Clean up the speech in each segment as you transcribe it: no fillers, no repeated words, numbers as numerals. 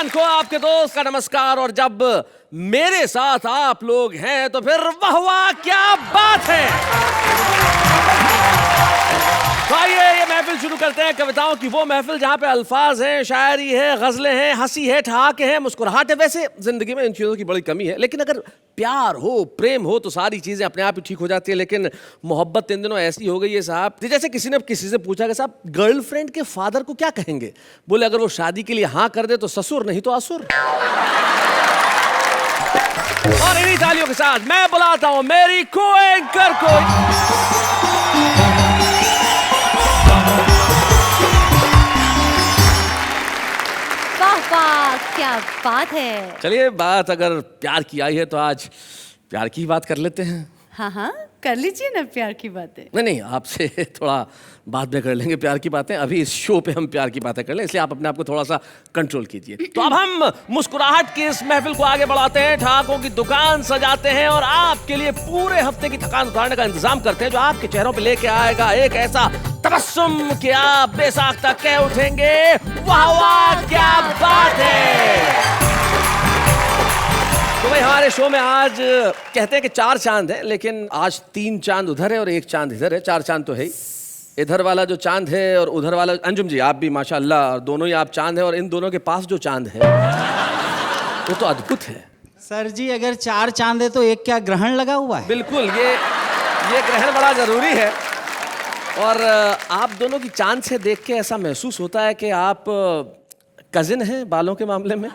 खान को आपके दोस्त का नमस्कार। और जब मेरे साथ आप लोग हैं तो फिर वाह वाह क्या बात है। तो आइए ये महफिल शुरू करते हैं, कविताओं की वो महफिल जहां पे अल्फाज हैं, शायरी है, गजलें हैं, हंसी है, ठहाके हैं, मुस्कुराहट है। वैसे जिंदगी में इन चीजों की बड़ी कमी है, लेकिन अगर प्यार हो, प्रेम हो तो सारी चीजें अपने आप ही ठीक हो जाती है। लेकिन मोहब्बत इन दिनों ऐसी हो गई है साहब, जैसे किसी ने किसी से पूछा कि साहब गर्लफ्रेंड के फादर को क्या कहेंगे? बोले अगर वो शादी के लिए हाँ कर दे तो ससुर, नहीं तो असुर। और इन्हीं तालियों के साथ मैं बुलाता हूं मेरी को एंकर को। वाह क्या बात है। चलिए बात अगर प्यार की आई है तो आज प्यार की बात कर लेते हैं। हाँ कर लीजिए ना प्यार की बातें। नहीं आपसे थोड़ा बाद में कर लेंगे प्यार की बातें, अभी इस शो पे हम प्यार की बातें कर लें, इसलिए आप अपने आप को थोड़ा सा कंट्रोल कीजिए। तो अब हम मुस्कुराहट की इस महफिल को आगे बढ़ाते हैं, ठहाकों की दुकान सजाते हैं और आपके लिए पूरे हफ्ते की थकान उतारने का इंतजाम करते हैं, जो आपके चेहरों पे लेके आएगा एक ऐसा तबस्सुम कि आप बेसाख्ता कह उठेंगे वाह वाह क्या बात है। तो भाई हमारे शो में आज कहते हैं कि 4 चांद है, लेकिन आज 3 चांद उधर है और 1 चांद इधर है। 4 चांद तो है ही, इधर वाला जो चांद है और उधर वाला। अंजुम जी आप भी माशाल्लाह दोनों ही आप चांद है, और इन दोनों के पास जो चांद है वो तो अद्भुत है। सर जी अगर 4 चांद है तो एक क्या ग्रहण लगा हुआ है? बिल्कुल, ये ग्रहण बड़ा जरूरी है। और आप दोनों की चांद से देख के ऐसा महसूस होता है कि आप कजिन हैं बालों के मामले में।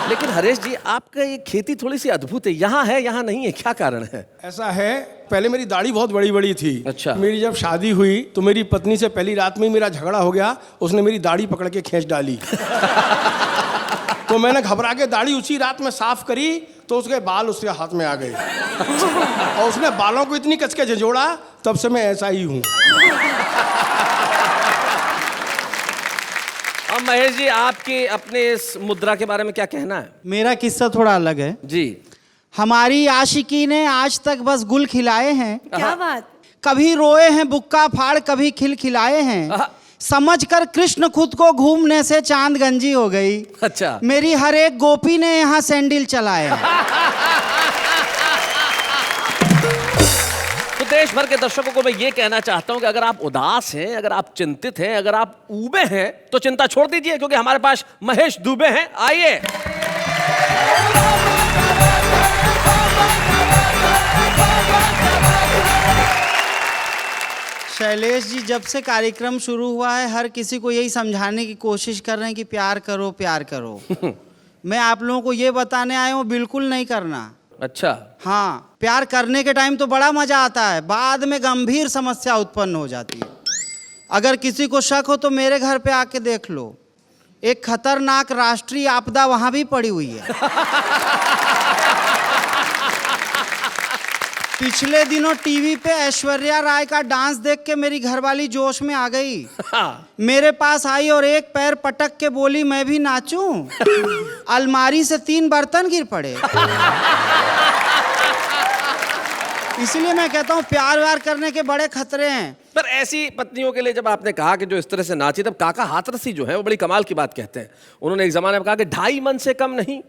लेकिन हरेश जी आपका ये खेती थोड़ी सी अद्भुत है, यहाँ है यहाँ नहीं है, क्या कारण है? ऐसा है, पहले मेरी दाढ़ी बहुत बड़ी बड़ी थी। अच्छा। मेरी जब शादी हुई तो मेरी पत्नी से पहली रात में ही मेरा झगड़ा हो गया, उसने मेरी दाढ़ी पकड़ के खींच डाली। तो मैंने घबरा के दाढ़ी उसी रात में साफ करी तो उसके बाल उसके हाथ में आ गए। और उसने बालों को इतनी कस के झंझोड़ा, तब से मैं ऐसा ही हूँ। अब महेश जी आपके अपने इस मुद्रा के बारे में क्या कहना है? मेरा किस्सा थोड़ा अलग है जी। हमारी आशिकी ने आज तक बस गुल खिलाए हैं, क्या बात। कभी रोए हैं बुक्का फाड़, कभी खिलखिलाए हैं। समझकर कृष्ण खुद को घूमने से चांद गंजी हो गई। अच्छा। मेरी हर एक गोपी ने यहाँ सैंडल चलाया। तो देश भर के दर्शकों को मैं ये कहना चाहता हूं कि अगर आप उदास हैं, अगर आप चिंतित हैं, अगर आप ऊबे हैं तो चिंता छोड़ दीजिए, क्योंकि हमारे पास महेश दुबे हैं। आइए। शैलेश जी जब से कार्यक्रम शुरू हुआ है हर किसी को यही समझाने की कोशिश कर रहे हैं कि प्यार करो प्यार करो। मैं आप लोगों को ये बताने आया हूँ बिल्कुल नहीं करना। अच्छा। हाँ, प्यार करने के टाइम तो बड़ा मजा आता है, बाद में गंभीर समस्या उत्पन्न हो जाती है। अगर किसी को शक हो तो मेरे घर पे आके देख लो, एक खतरनाक राष्ट्रीय आपदा वहां भी पड़ी हुई है। पिछले दिनों टीवी पे ऐश्वर्या राय का डांस देख के मेरी घरवाली जोश में आ गई। मेरे पास आई और एक पैर पटक के बोली मैं भी नाचूं। अलमारी से 3 बर्तन गिर पड़े। इसलिए मैं कहता हूँ प्यार व्यार करने के बड़े खतरे हैं। पर ऐसी पत्नियों के लिए जब आपने कहा कि जो इस तरह से नाची, तब काका हाथरसी जो है वो बड़ी कमाल की बात कहते हैं। उन्होंने एक जमाने में कहा कि 2.5 मन से कम नहीं,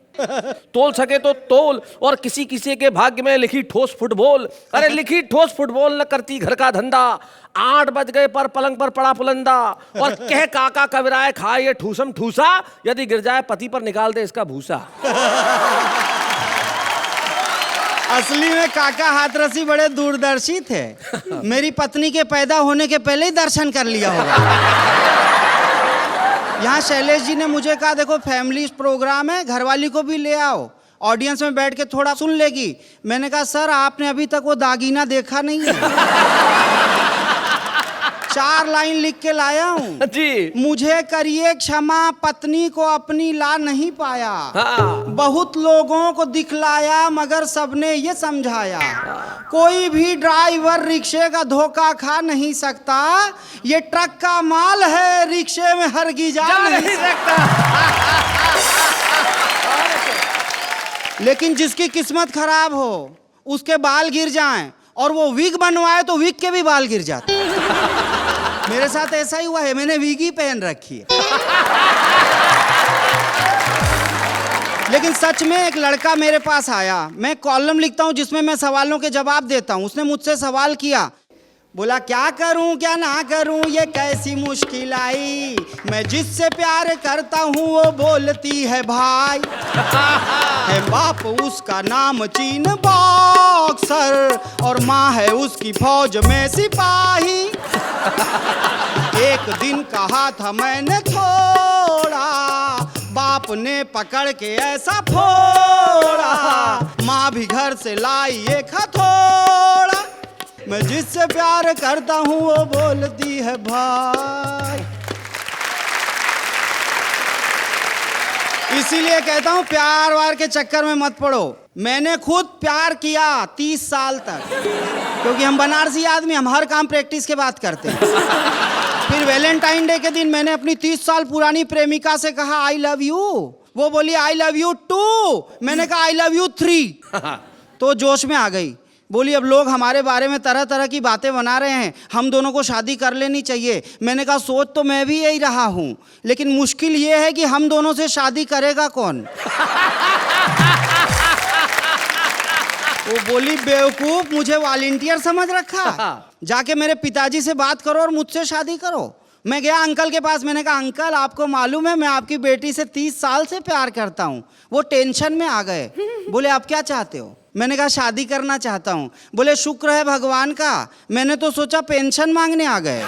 तोल सके तो तोल, और किसी किसी के भाग्य में लिखी ठोस फुटबॉल। अरे लिखी ठोस फुटबॉल न करती घर का धंधा, 8 बज गए पर पलंग पर पड़ा पुलंदा, और कह काका कबराए खाए ये ठूसम ठूसा, यदि गिर जाए पति पर निकाल दे इसका भूसा। असली में काका हाथरसी बड़े दूरदर्शी थे। मेरी पत्नी के पैदा होने के पहले ही दर्शन कर लिया होगा। यहाँ शैलेश जी ने मुझे कहा देखो फैमिली प्रोग्राम है, घरवाली को भी ले आओ, ऑडियंस में बैठ के थोड़ा सुन लेगी। मैंने कहा सर आपने अभी तक वो दागीना देखा नहीं है। 4 लाइन लिख के लाया हूँ जी। मुझे करिए क्षमा पत्नी को अपनी ला नहीं पाया। हाँ। बहुत लोगों को दिखलाया मगर सबने ये समझाया, कोई भी ड्राइवर रिक्शे का धोखा खा नहीं सकता, ये ट्रक का माल है रिक्शे में हरगिज जा नहीं सकता। लेकिन जिसकी किस्मत खराब हो उसके बाल गिर जाएं और वो विग बनवाए तो विग के भी बाल गिर जाते। मेरे साथ ऐसा ही हुआ है, मैंने विग ही पहन रखी है। लेकिन सच में एक लड़का मेरे पास आया, मैं कॉलम लिखता हूँ जिसमें मैं सवालों के जवाब देता हूँ। उसने मुझसे सवाल किया, बोला क्या करूं क्या ना करूं ये कैसी मुश्किल आई, मैं जिससे प्यार करता हूं वो बोलती है भाई, है बाप उसका नाम चीन बॉक्सर और माँ है उसकी फौज में सिपाही, एक दिन कहा था मैंने थोड़ा, बाप ने पकड़ के ऐसा फोड़ा, माँ भी घर से लाई एक हथौड़ा, मैं जिससे प्यार करता हूँ वो बोलती है भाई। इसीलिए कहता हूँ प्यार वार के चक्कर में मत पड़ो। मैंने खुद प्यार किया 30 साल तक, क्योंकि हम बनारसी आदमी, हम हर काम प्रैक्टिस के बाद करते हैं। फिर वैलेंटाइन डे के दिन मैंने अपनी 30 साल पुरानी प्रेमिका से कहा आई लव यू, वो बोली आई लव यू 2, मैंने कहा आई लव यू 3, तो जोश में आ गई, बोली अब लोग हमारे बारे में तरह तरह की बातें बना रहे हैं, हम दोनों को शादी कर लेनी चाहिए। मैंने कहा सोच तो मैं भी यही रहा हूँ, लेकिन मुश्किल ये है कि हम दोनों से शादी करेगा कौन। वो बोली बेवकूफ, मुझे वॉलंटियर समझ रखा, जाके मेरे पिताजी से बात करो और मुझसे शादी करो। मैं गया अंकल के पास, मैंने कहा अंकल आपको मालूम है मैं आपकी बेटी से 30 साल से प्यार करता हूँ। वो टेंशन में आ गए, बोले आप क्या चाहते हो। मैंने कहा शादी करना चाहता हूँ। बोले शुक्र है भगवान का, मैंने तो सोचा पेंशन मांगने आ गए।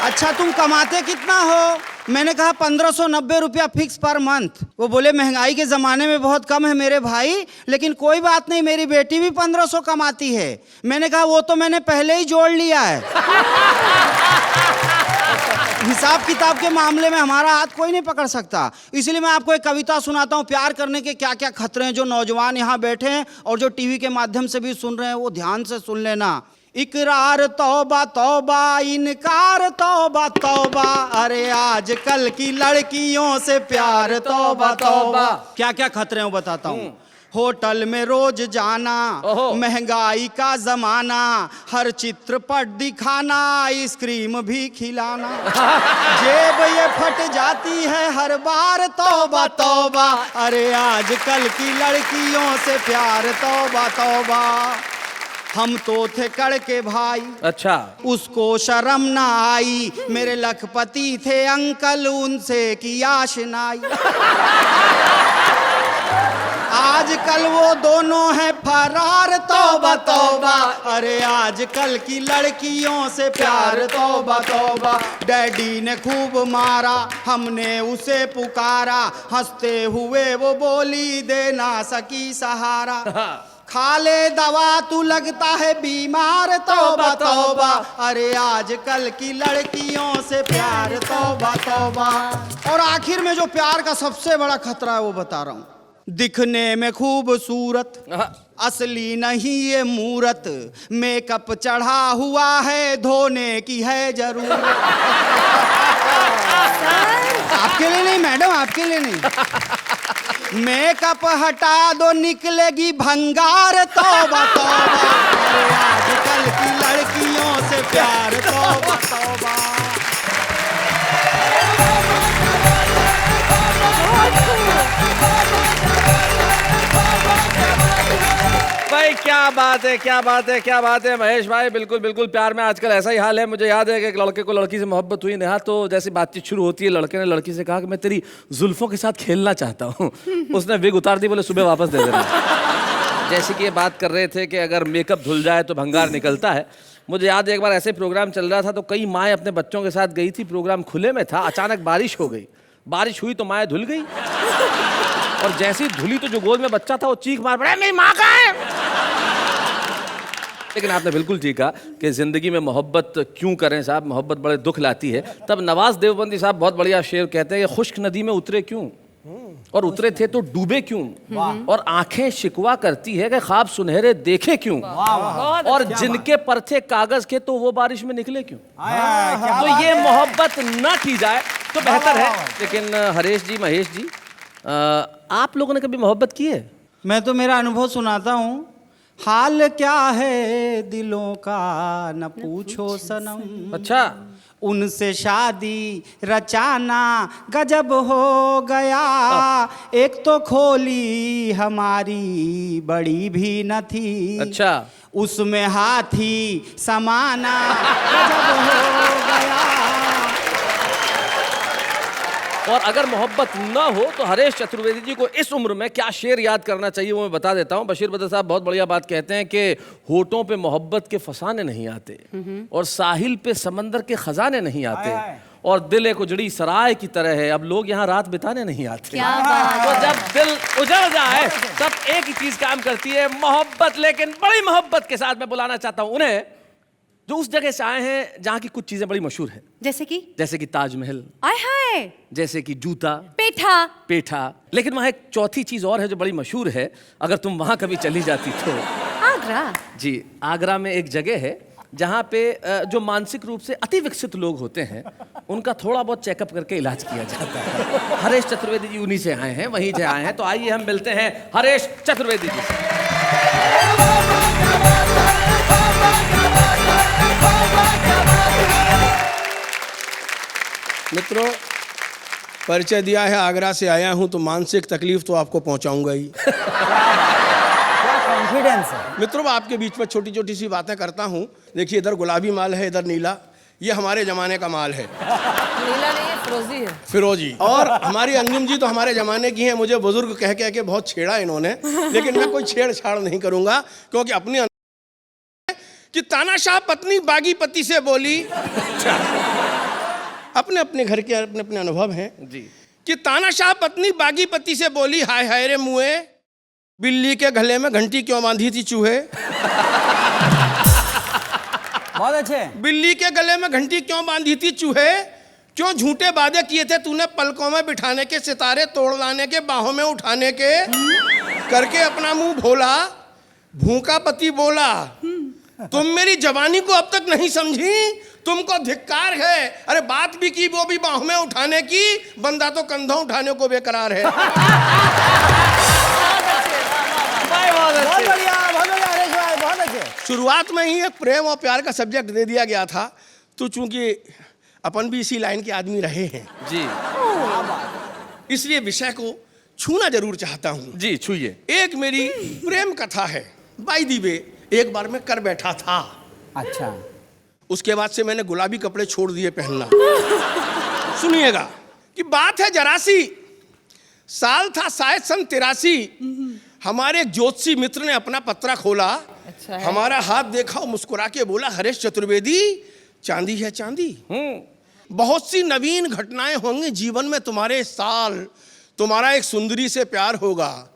अच्छा तुम कमाते कितना हो। मैंने कहा 1590 रुपया फिक्स पर मंथ। वो बोले महंगाई के ज़माने में बहुत कम है मेरे भाई, लेकिन कोई बात नहीं मेरी बेटी भी 1500 कमाती है। मैंने कहा वो तो मैंने पहले ही जोड़ लिया है। हिसाब किताब के मामले में हमारा हाथ कोई नहीं पकड़ सकता। इसलिए मैं आपको एक कविता सुनाता हूँ, प्यार करने के क्या क्या खतरे हैं। जो नौजवान यहाँ बैठे हैं और जो टीवी के माध्यम से भी सुन रहे हैं वो ध्यान से सुन लेना। इकरार तौबा तौबा, इनकार तौबा तौबा, अरे आजकल की लड़कियों से प्यार तौबा तौबा। क्या क्या खतरे हैं बताता हूँ। होटल में रोज जाना, महंगाई का जमाना, हर चित्रपट दिखाना, आइसक्रीम भी खिलाना, जेब ये फट जाती है हर बार तौबा तौबा, अरे आजकल की लड़कियों से प्यार तौबा तौबा। हम तो थे कड़के भाई, अच्छा उसको शर्म ना आई, मेरे लखपति थे अंकल उनसे की आशनाई। आजकल वो दोनों हैं फरार तौबा तौबा, अरे आजकल की लड़कियों से प्यार तौबा तौबा। डैडी ने खूब मारा, हमने उसे पुकारा, हंसते हुए वो बोली दे ना सकी सहारा। खा ले दवा तू लगता है बीमार तौबा तौबा, अरे आजकल की लड़कियों से प्यार तौबा तौबा। और आखिर में जो प्यार का सबसे बड़ा खतरा है वो बता रहा हूँ। दिखने में खूबसूरत, असली नहीं ये मूरत, मेकअप चढ़ा हुआ है धोने की है जरूरत। आपके लिए नहीं मैडम, आपके लिए नहीं। मेकअप हटा दो निकलेगी भंगार तौबा तौबा, अरे आजकल की लड़कियों से प्यार तौबा तौबा। भाई क्या बात है, क्या बात है, क्या बात है महेश भाई। बिल्कुल बिल्कुल, प्यार में आजकल ऐसा ही हाल है। मुझे याद है कि एक लड़के को लड़की से मोहब्बत हुई नेहा, तो जैसे बातचीत शुरू होती है लड़के ने लड़की से कहा कि मैं तेरी जुल्फों के साथ खेलना चाहता हूँ। उसने विग उतार दी, बोले सुबह वापस दे देना। जैसे कि ये बात कर रहे थे कि अगर मेकअप धुल जाए तो भंगार निकलता है। मुझे याद है एक बार ऐसे प्रोग्राम चल रहा था तो कई माएँ अपने बच्चों के साथ गई थी, प्रोग्राम खुले में था, अचानक बारिश हो गई। बारिश हुई तो माएँ धुल गई, और जैसी धुली तो जो गोद में बच्चा था वो चीख मार पड़ा मेरी माँ कहाँ है। लेकिन आपने बिल्कुल ठीक कहा कि ज़िंदगी में मोहब्बत क्यों करें साहब, मोहब्बत बड़े दुख लाती है। तब नवाज देवबंदी साहब बहुत बढ़िया शेर कहते हैं कि खुश्क नदी में उतरे क्यों, और उतरे थे तो डूबे क्यों, और आंखें शिकवा करती है कि ख्वाब सुनहरे देखे क्यों, और जिनके पर थे कागज के तो वो बारिश में निकले क्यों। तो ये मोहब्बत ना की जाए तो बेहतर है। लेकिन हरेश जी, महेश जी, आप लोगों ने कभी मोहब्बत की है? मैं तो मेरा अनुभव सुनाता हूँ। हाल क्या है दिलों का न पूछो सनम। अच्छा। उनसे शादी रचाना गजब हो गया। एक तो खोली हमारी बड़ी भी न थी, अच्छा। उसमें हाथी समाना गजब हो गया। और अगर मोहब्बत ना हो तो हरेश चतुर्वेदी जी को इस उम्र में क्या शेर याद करना चाहिए वो मैं बता देता हूँ। बशीर बदर साहब बहुत बढ़िया बात कहते हैं कि होठों पे मोहब्बत के फसाने नहीं आते, और साहिल पे समंदर के खजाने नहीं आते, और दिल एक उजड़ी सराय की तरह है, अब लोग यहाँ रात बिताने नहीं आते। क्या बात तो जब दिल उजड़ जाए तब एक ही चीज काम करती है, मोहब्बत। लेकिन बड़ी मोहब्बत के साथ मैं बुलाना चाहता हूँ उन्हें जो उस जगह से आए हैं जहाँ की कुछ चीजें बड़ी मशहूर हैं, जैसे कि ताजमहल, आय हाय, जैसे कि जूता, पेठा। लेकिन वहाँ एक चौथी चीज और है जो बड़ी मशहूर है, अगर तुम वहां कभी चली जाती तो। आगरा। जी, आगरा में एक जगह है जहाँ पे जो मानसिक रूप से अति विकसित लोग होते हैं उनका थोड़ा बहुत चेकअप करके इलाज किया जाता है। हरेश चतुर्वेदी जी उन्हीं से आए हैं, वहीं से आए हैं। तो आइए हम मिलते हैं हरेश चतुर्वेदी जी से। मित्रों, परिचय दिया है, आगरा से आया हूं तो मानसिक तकलीफ तो आपको पहुंचाऊंगा ही। कॉन्फिडेंस है। मित्रों, आपके बीच में छोटी छोटी सी बातें करता हूं। देखिए, इधर गुलाबी माल है, इधर नीला। ये हमारे जमाने का माल है। नीला नहीं है, फिरोजी है। फिरोजी। और हमारी अंजुम जी तो हमारे जमाने की हैं। मुझे बुजुर्ग कह कह के बहुत छेड़ा इन्होंने, लेकिन मैं कोई छेड़छाड़ नहीं करूंगा, क्योंकि अपनी कि तानाशाह पत्नी बागी पति से बोली। अपने अपने घर के अपने अपने अनुभव हैं जी। कि तानाशाह पत्नी बागी पति से बोली, हाय हाय रे मुए, बिल्ली के गले में घंटी क्यों बांधी थी चूहे। बहुत अच्छे। बिल्ली के गले में घंटी क्यों बांधी थी चूहे, क्यों झूठे वादे किए थे तूने पलकों में बिठाने के, सितारे तोड़ लाने के, बाहों में उठाने के, करके अपना मुंह भोला। भूखा पति बोला, तुम मेरी जवानी को अब तक नहीं समझी, तुमको धिक्कार है। अरे बात भी की, वो भी बाहों में उठाने की, बंदा तो कंधों उठाने को बेकरार है। बहुत बढ़िया हरेश भाई, बहुत अच्छे। शुरुआत में ही एक प्रेम और प्यार का सब्जेक्ट दे दिया गया था, तो चूंकि अपन भी इसी लाइन के आदमी रहे हैं जी, इसलिए विषय को छूना जरूर चाहता हूँ। जी छूइए। एक मेरी प्रेम कथा है। बाई दी वे एक बार मैं कर बैठा था। अच्छा। उसके बाद से मैंने गुलाबी कपड़े छोड़ दिए पहनना। सुनिएगा कि बात है जरासी, साल था शायद सन 83। हमारे एक ज्योतिषी मित्र ने अपना पत्रा खोला। अच्छा है। हमारा हाथ देखा और मुस्कुरा के बोला, हरेश चतुर्वेदी, चांदी है चांदी। बहुत सी नवीन घटनाएं होंगी जीवन में तुम्हारे इस साल, तुम्हारा एक सुंदरी से प्यार होगा।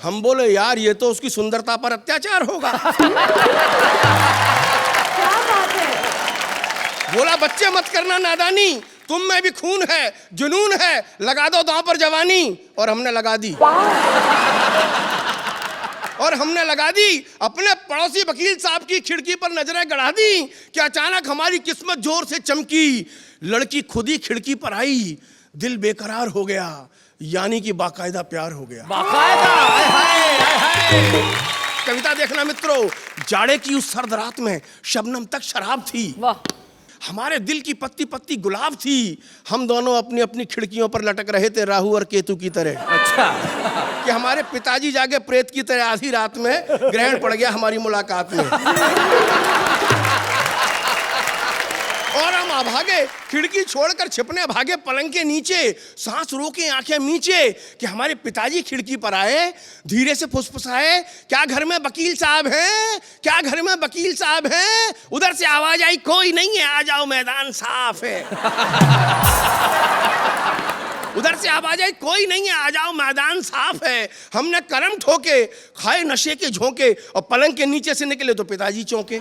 हम बोले, यार ये तो उसकी सुंदरता पर अत्याचार होगा। क्या बात है। बोला, बच्चे मत करना नादानी, तुम में भी खून है, जुनून है, लगा दो दांव पर जवानी। और हमने लगा दी। और हमने लगा दी। अपने पड़ोसी वकील साहब की खिड़की पर नजरें गड़ा दी कि अचानक हमारी किस्मत जोर से चमकी। लड़की खुद ही खिड़की पर आई, दिल बेकरार हो गया, यानी कि बाकायदा प्यार हो गया। बाकायदा। कविता देखना मित्रों, जाड़े की उस सर्द रात में शबनम तक शराब थी। वाह। हमारे दिल की पत्ती पत्ती गुलाब थी। हम दोनों अपनी अपनी खिड़कियों पर लटक रहे थे राहु और केतु की तरह। अच्छा। कि हमारे पिताजी जाके प्रेत की तरह आधी रात में ग्रहण पड़ गया हमारी मुलाकात में। और हम भागे, खिड़की छोड़कर छिपने भागे पलंग के नीचे, सांस रोके आंखें नीचे कि हमारे पिताजी खिड़की पर आए, धीरे से फुसफुसाए, क्या घर में वकील साहब हैं, क्या घर में वकील साहब हैं। उधर से आवाज आई, कोई नहीं है, आ जाओ मैदान साफ है। उधर से आवाज आई, कोई नहीं है, आ जाओ मैदान साफ है। हमने करम ठोके, खाए नशे के झोंके, और पलंग के नीचे से निकले तो पिताजी चौंके।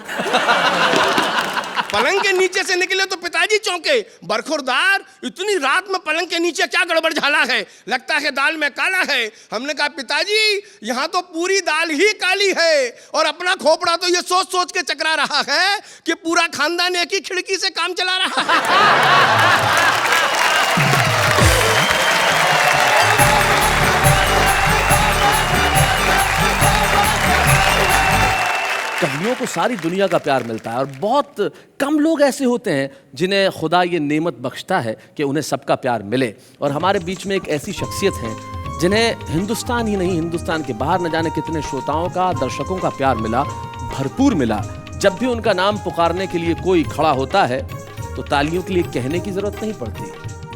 पलंग के नीचे से निकले तो पिताजी चौंके। बरखुरदार, इतनी रात में पलंग के नीचे क्या गड़बड़ झाला है, लगता है दाल में काला है। हमने कहा, पिताजी यहाँ तो पूरी दाल ही काली है। और अपना खोपड़ा तो ये सोच सोच के चकरा रहा है कि पूरा खानदान एक ही खिड़की से काम चला रहा है। कवियों को सारी दुनिया का प्यार मिलता है और बहुत कम लोग ऐसे होते हैं जिन्हें खुदा ये नेमत बख्शता है कि उन्हें सबका प्यार मिले। और हमारे बीच में एक ऐसी शख्सियत है जिन्हें हिंदुस्तान ही नहीं, हिंदुस्तान के बाहर न जाने कितने श्रोताओं का, दर्शकों का प्यार मिला, भरपूर मिला। जब भी उनका नाम पुकारने के लिए कोई खड़ा होता है तो तालियों के लिए कहने की जरूरत नहीं पड़ती।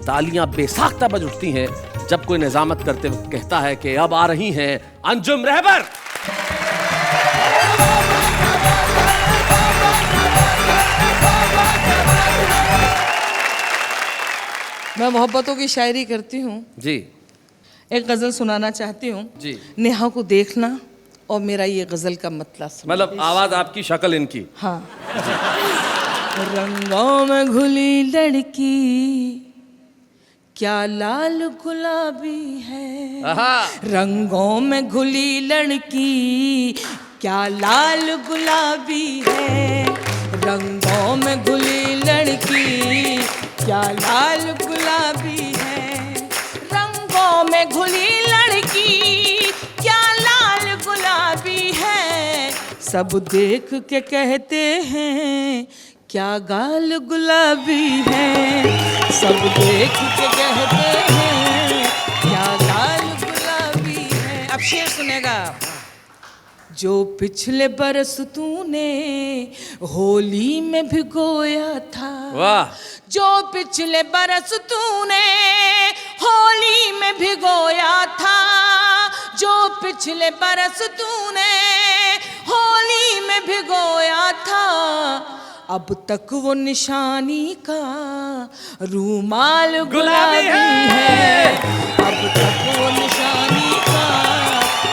तालियां बेसाख्ता बज उठती हैं जब कोई निजामत करते वक्त कहता है कि अब आ रही हैं अंजुम रहबर। मैं मोहब्बतों की शायरी करती हूँ। जी एक गजल सुनाना चाहती हूँ। जी। नेहा को देखना और मेरा ये गजल का मतलब सुनना। मतलब आवाज आपकी, शक्ल इनकी। हाँ। रंगों में घुली लड़की क्या लाल गुलाबी है, रंगों में घुली लड़की क्या लाल गुलाबी है, रंगों में घुली लड़की क्या लाल गुलाबी है, रंगों में घुली लड़की क्या लाल गुलाबी है, सब देख के कहते हैं क्या गाल गुलाबी है, सब देख के कहते हैं क्या गाल गुलाबी है। अब शेर सुनेगा। जो पिछले बरस तूने होली में भिगोया था, वाह। जो पिछले बरस तूने होली में भिगोया था, जो पिछले बरस तूने होली में भिगोया था, अब तक वो निशानी का रूमाल गुलाबी है, अब तक वो निशानी का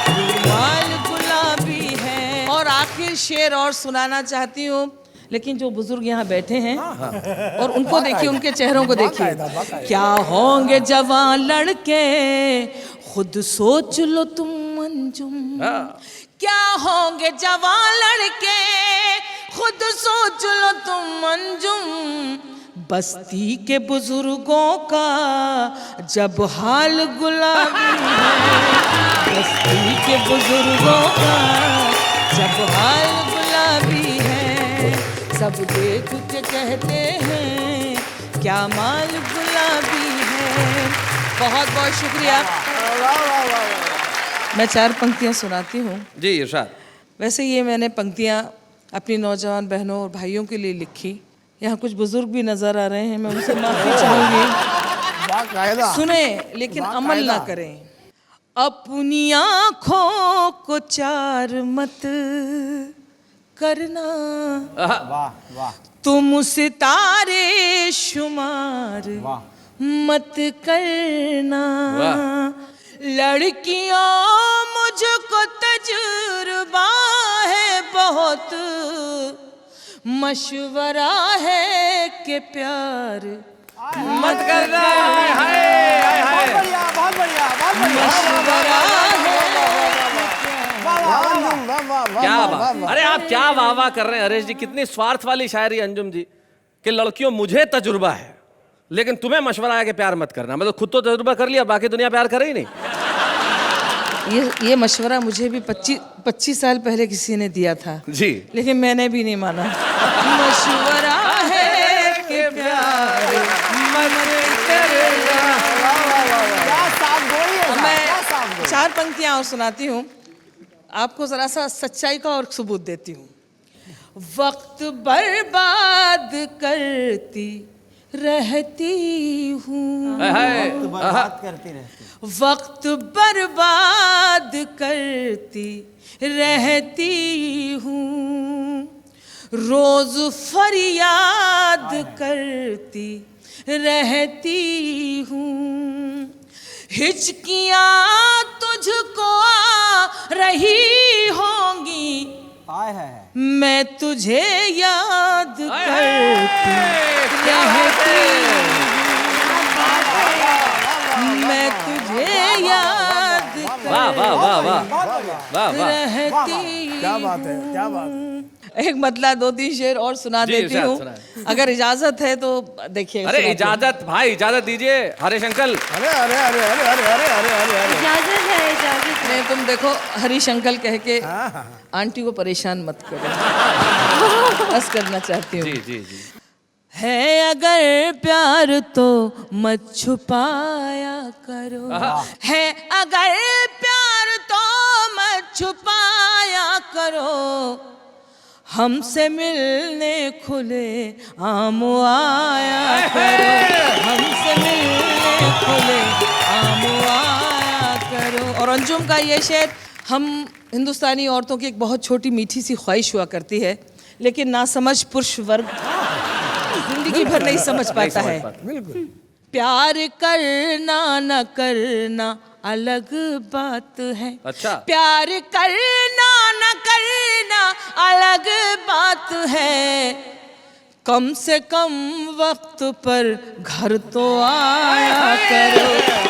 रूमाल गुलाबी है। और आखिर शेर और सुनाना चाहती हूँ, लेकिन जो बुजुर्ग यहाँ बैठे हैं और उनको देखिए, उनके चेहरों को देखिए। क्या होंगे जवान लड़के खुद सोच लो तुम अंजुम, क्या होंगे जवान लड़के खुद सोच लो तुम अंजुम, बस्ती के बुजुर्गों का जब हाल गुलाबी है, बस्ती के बुजुर्गों का जब हाल गुलाबी है, सब देख के कहते हैं क्या माल गुलाबी है। बहुत बहुत शुक्रिया। मैं 4 पंक्तियाँ सुनाती हूँ। जी इरशाद। वैसे ये मैंने पंक्तियाँ अपनी नौजवान बहनों और भाइयों के लिए लिखी। यहाँ कुछ बुजुर्ग भी नजर आ रहे हैं, मैं उनसे माफी चाहूंगी। सुने लेकिन अमल ना करें। अपनी आँखों को चार मत करना, तुम सितारे शुमार मत करना, लड़कियों मुझको तजुर्बा है बहुत, मशवरा है कि प्यार मत करना, बहुत बढ़िया मशवरा है। क्या वाह। अरे आप क्या वाह वाह कर रहे हैं हरेश जी, कितनी स्वार्थ वाली शायरी अंजुम जी कि लड़कियों मुझे तजुर्बा है लेकिन तुम्हें मशवरा है कि प्यार मत करना। मतलब खुद तो तजुर्बा कर लिया, बाकी दुनिया प्यार करे ही नहीं। ये मशवरा मुझे भी 25 साल पहले किसी ने दिया था जी, लेकिन मैंने भी नहीं माना। मशवरा है कि प्यार मत करना। मैं 4 पंक्तियां और सुनाती हूँ, आपको जरा सा सच्चाई का और सबूत देती हूँ। वक्त बर्बाद करती रहती हूँ, वक्त बर्बाद करती रहती हूँ, रोज फरियाद करती रहती हूँ, हिचकियाँ तुझको आ रही होंगी, मैं तुझे याद करती रहती हूँ, मैं तुझे याद वाह वाह वाह वाह वाह वाह। रहती। क्या बात है, क्या बात है। एक मतलब 2-3 शेर और सुना जी, देती इरशाद हूँ, सुनाएं। अगर इजाजत है तो देखिए। अरे इजाजत भाई, इजाजत दीजिए हरीश अंकल। अरे अरे अरे अरे अरे अरे अरे अरे अरे इजाजत है, इजाजत है। नहीं, तुम देखो हरीश अंकल कह के आंटी को परेशान मत करो। बस करना चाहती हूँ। जी जी जी। है अगर प्यार तो मत छुपाया करो, है अगर प्यार तो मत छुपाया करो, हमसे मिलने खुले आम आया करो, हमसे मिलने खुले आम आया करो। और अंजुम का ये शेर, हम हिंदुस्तानी औरतों की एक बहुत छोटी मीठी सी ख्वाहिश हुआ करती है, लेकिन नासमझ पुरुष वर्ग जिंदगी भर नहीं समझ पाता है। प्यार करना न करना अलग बात है। अच्छा। प्यार करना न करना अलग बात है, कम से कम वक्त पर घर तो आया करो,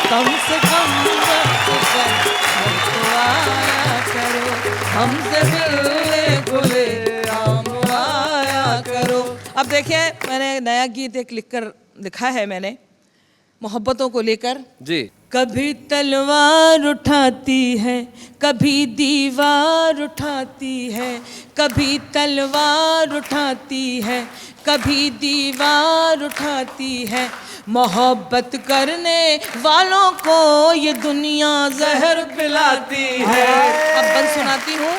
कम से कम वक्त पर घर तो आया करो, हमसे मिलने खुले आम आया करो। अब देखिए, मैंने नया गीत एक लिखकर लिखा है मैंने, मोहब्बतों को लेकर। जी। कभी तलवार उठाती है, कभी दीवार उठाती है, कभी तलवार उठाती है, कभी दीवार उठाती है, मोहब्बत करने वालों को ये दुनिया जहर पिलाती है। अब बंद सुनाती हूँ।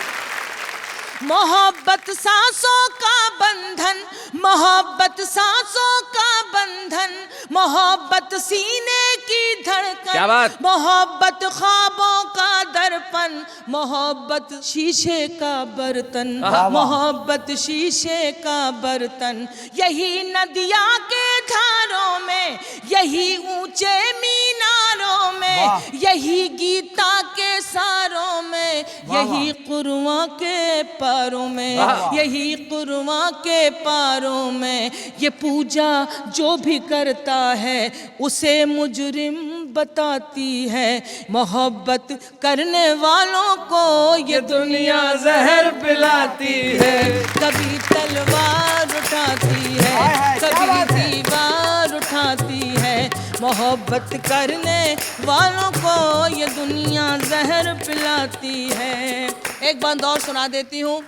मोहब्बत सांसों का बंधन, मोहब्बत सांसों का बंधन, मोहब्बत सीने की धड़कन, क्या बात? मोहब्बत ख्वाबों का दर्पण, मोहब्बत शीशे का बर्तन, मोहब्बत शीशे का बर्तन, यही नदिया के धारों में, यही ऊंचे मीनारों में, यही गीता के सारों में, यही कुरआन के पारों में, यही कुरआन के पारों में, ये पूजा जो भी करता है उसे मुजरिम बताती है, मोहब्बत करने वालों को ये दुनिया जहर पिलाती है। कभी तलवार उठाती है, कभी दीवार उठाती है, मोहब्बत करने वालों को ये दुनिया जहर पिलाती है। एक बात और सुना देती हूँ।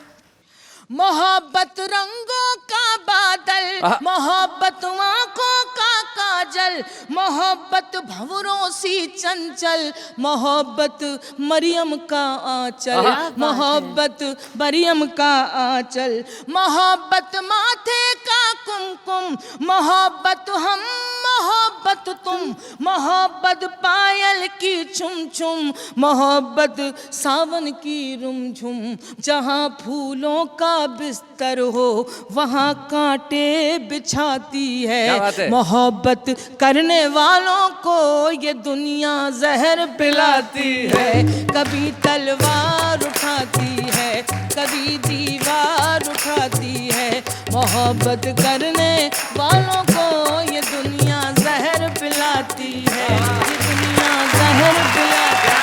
मोहब्बत रंगों का बादल, मोहब्बत आंखों का काजल, मोहब्बत भंवरों सी चंचल, मोहब्बत मरियम का आंचल, मोहब्बत मरियम का आंचल, मोहब्बत माथे का कुमकुम, मोहब्बत हम, मोहब्बत तुम, मोहब्बत पायल की छुम छुम, मोहब्बत सावन की रुमझुम, जहाँ फूलों का बिस्तर हो वहाँ कांटे बिछाती है, मोहब्बत करने वालों को ये दुनिया जहर पिलाती है। कभी तलवार उठाती है, कभी दीवार उठाती है, मोहब्बत करने वालों को ये दुनिया जहर पिलाती है, ये दुनिया जहर पिलाती है।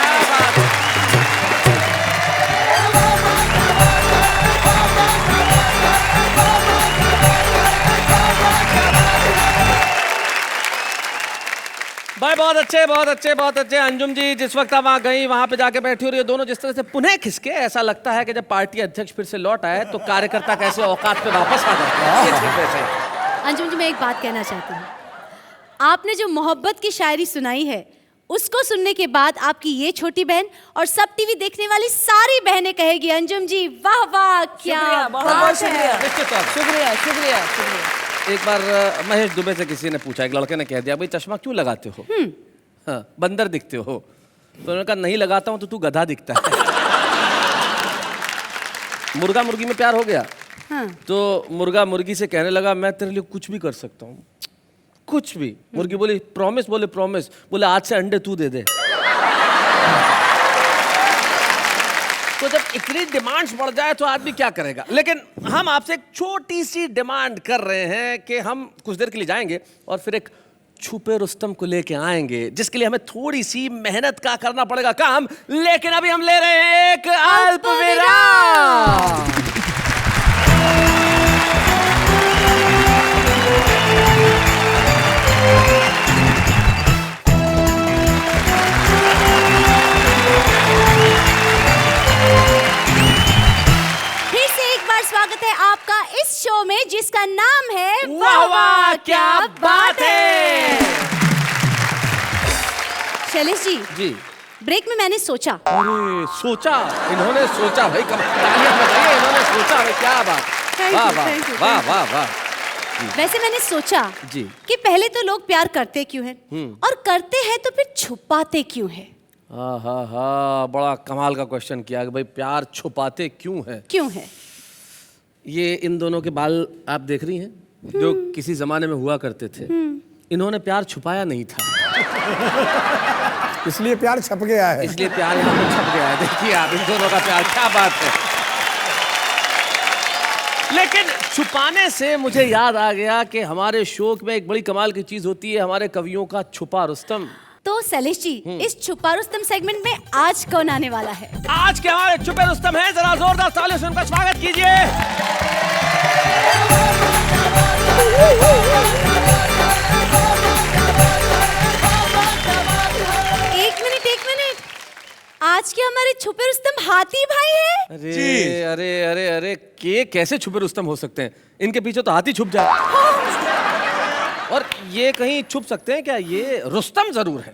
भाई बहुत अच्छे, बहुत अच्छे, बहुत अच्छे। अंजुम जी जिस वक्त आप वहाँ गई, वहाँ पे जाके बैठी और ये दोनों जिस तरह से पुनः खिसके, ऐसा लगता है कि जब पार्टी अध्यक्ष फिर से लौट आए तो कार्यकर्ता कैसे औकात पे वापस आ जाते हैं। अंजुम जी, मैं एक बात कहना चाहती हूँ। आपने जो मोहब्बत की शायरी सुनाई है, उसको सुनने के बाद आपकी ये छोटी बहन और सब टीवी देखने वाली सारी बहनें कहेगी, अंजुम जी वाह वाह, क्या बात है। शुक्रिया शुक्रिया शुक्रिया। एक बार महेश दुबे से किसी ने पूछा, एक लड़के ने कह दिया, भाई चश्मा क्यों लगाते हो? हाँ, बंदर दिखते हो। तो उन्होंने कहा नहीं लगाता हूँ तो तू गधा दिखता है। मुर्गा मुर्गी में प्यार हो गया। हाँ। तो मुर्गा मुर्गी से कहने लगा, मैं तेरे लिए कुछ भी कर सकता हूँ, कुछ भी। मुर्गी बोली प्रॉमिस? बोले प्रॉमिस। बोले आज से अंडे तू दे दे। तो जब इतनी डिमांड्स बढ़ जाए तो आदमी क्या करेगा। लेकिन हम आपसे एक छोटी सी डिमांड कर रहे हैं कि हम कुछ देर के लिए जाएंगे और फिर एक छुपे रुस्तम को लेके आएंगे, जिसके लिए हमें थोड़ी सी मेहनत का करना पड़ेगा काम। लेकिन अभी हम ले रहे हैं एक अल्प विराम। शो में जिसका नाम है वाह वाह क्या बात है। शैलेश जी, जी ब्रेक में मैंने सोचा। अरे सोचा, इन्होंने सोचा भाई, तालियां बजाइए, इन्होंने सोचा भाई, क्या बात। Thank वाह you, वाह thank you, वाह thank you. वाह वाह। वैसे मैंने सोचा जी। कि पहले तो लोग प्यार करते क्यों हैं और करते हैं तो फिर छुपाते क्यों हैं? हाँ, बड़ा कमाल का क्वेश्चन किया कि भाई प्यार छुपाते क्यों है। क्यों है? ये इन दोनों के बाल आप देख रही हैं, जो किसी जमाने में हुआ करते थे। इन्होंने प्यार छुपाया नहीं था, इसलिए प्यार छप गया है। इसलिए प्यार यहाँ पे छप गया है। देखिए आप, इन दोनों का प्यार, क्या बात है। लेकिन छुपाने से मुझे याद आ गया कि हमारे शो में एक बड़ी कमाल की चीज होती है, हमारे कवियों का छुपा रुस्तम। तो शैलेश जी, इस छुपा रुस्तम सेगमेंट में आज कौन आने वाला है? आज के हमारे छुपे रुस्तम हैं, जरा जोरदार तालियों से उनका स्वागत कीजिए। एक मिनट, आज के हमारे छुपे रुस्तम हाथी भाई है। अरे अरे अरे अरे, के कैसे छुपे रुस्तम हो सकते हैं? इनके पीछे तो हाथी छुप जाए। और ये कहीं छुप सकते हैं क्या? ये रुस्तम जरूर है,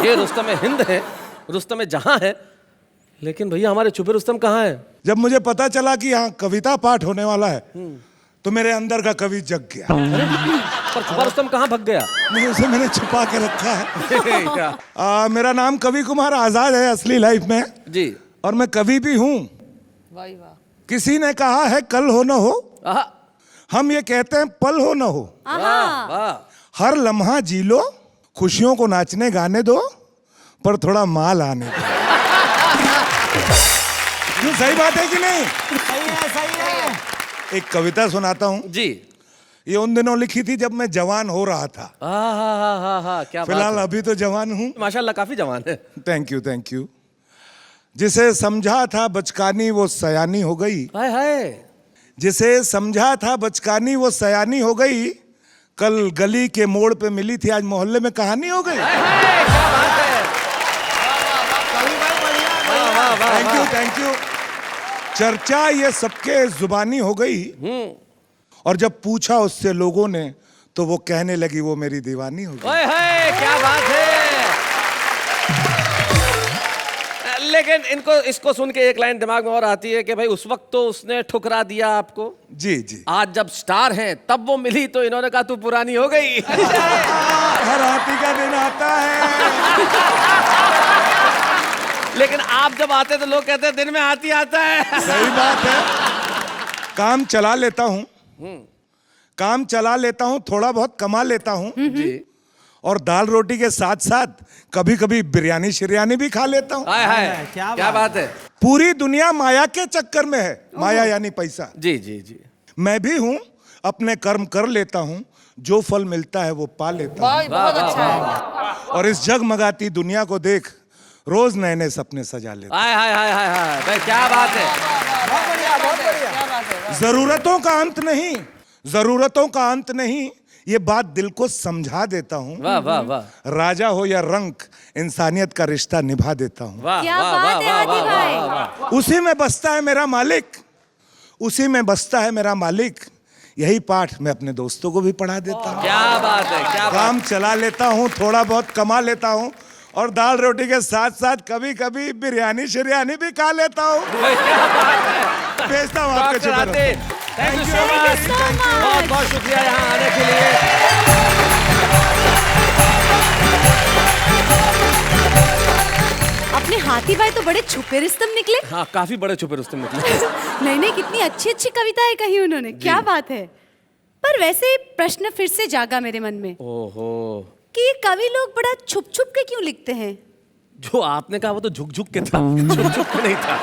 ये रुस्तम हिंद है, रुस्तम जहां है। लेकिन भैया हमारे छुपे रुस्तम कहाँ है? जब मुझे पता चला कि यहाँ कविता पाठ होने वाला है तो मेरे अंदर का कवि जग गया। पर छुपा रुस्तम कहाँ भग गया? मुझे उसे मैंने छुपा के रखा है। क्या? मेरा नाम कवि कुमार आजाद है असली लाइफ में, जी। और मैं कवि भी हूँ। किसी ने कहा है कल हो न हो, आहा, हम ये कहते हैं पल हो न हो। वाह वाह। हर लम्हा जी लो, खुशियों को नाचने गाने दो, पर थोड़ा माल आने दो। क्यों, सही बात है कि नहीं? सही है। एक कविता सुनाता हूँ। जी। ये उन दिनों लिखी थी जब मैं जवान हो रहा था। हाँ, क्या बात फिलहाल है। अभी तो जवान हूँ। माशाल्लाह काफी जवान है। Thank you, thank you. जिसे समझा था बचकानी वो सयानी हो गई। हाय हाय। जिसे समझा था बचकानी वो सयानी हो गई। कल गली के मोड़ पे मिली थी, आज मोहल्ले में कहानी हो गई। Thank you, thank you. चर्चा ये सबके जुबानी हो गई, और जब पूछा उससे लोगों ने तो वो कहने लगी वो मेरी दीवानी हो गई। ओए हाय, क्या बात है। लेकिन इनको, इसको सुन के एक लाइन दिमाग में और आती है कि भाई उस वक्त तो उसने ठुकरा दिया आपको। जी जी। आज जब स्टार हैं तब वो मिली तो इन्होंने कहा तू पुरानी हो गई। हर हाथी का दिन आता है। लेकिन आप जब आते तो लोग कहते हैं दिन में हाथी आता है। सही बात है। काम चला लेता हूँ, काम चला लेता हूँ, थोड़ा बहुत कमा लेता हूँ जी। और दाल रोटी के साथ साथ कभी कभी बिरयानी शिरयानी भी खा लेता हूँ। हाय हाय, क्या बात है। पूरी दुनिया माया के चक्कर में है, माया यानी पैसा। जी जी जी। मैं भी हूँ, अपने कर्म कर लेता हूँ, जो फल मिलता है वो पा लेता हूँ। बहुत अच्छा है। और इस जगमगाती दुनिया को देख रोज नए नए सपने सजा लेता हाय हाय हाय हाय हाय, भाई क्या बात है। हूँ। जरूरतों का अंत नहीं, जरूरतों का अंत नहीं, ये बात दिल को समझा देता हूँ। वाह वाह वाह। राजा हो या रंक, इंसानियत का रिश्ता निभा देता हूँ। वाह क्या वाह बात वाह है वाह हाथी वाह भाई। वाह वाह। उसी में बसता है मेरा मालिक, उसी में बसता है मेरा मालिक। यही पाठ मैं अपने दोस्तों को भी पढ़ा देता हूँ। क्या बात है, क्या बात। काम चला लेता हूँ, थोड़ा बहुत कमा लेता हूँ, और दाल रोटी के साथ साथ कभी कभी बिरयानी शिरयानी भी खा लेता हूँ। क्या बात है। भेजता हूँ आपके डॉक्टर आते, छुपे। Thank you so Thank you much. so much. बहुत बहुत शुक्रिया यहाँ आने के लिए। अपने हाथी भाई तो बड़े छुपे रुस्तम निकले। हाँ, काफी बड़े छुपे रुस्तम निकले। नहीं, कितनी अच्छी अच्छी कविताएं कही उन्होंने, क्या बात है। पर वैसे प्रश्न फिर से जागा मेरे मन में ओहो, कि ये कवि लोग बड़ा छुप छुप के क्यों लिखते हैं? जो आपने कहा वो तो झुक झुक के था, छुप छुप के नहीं था।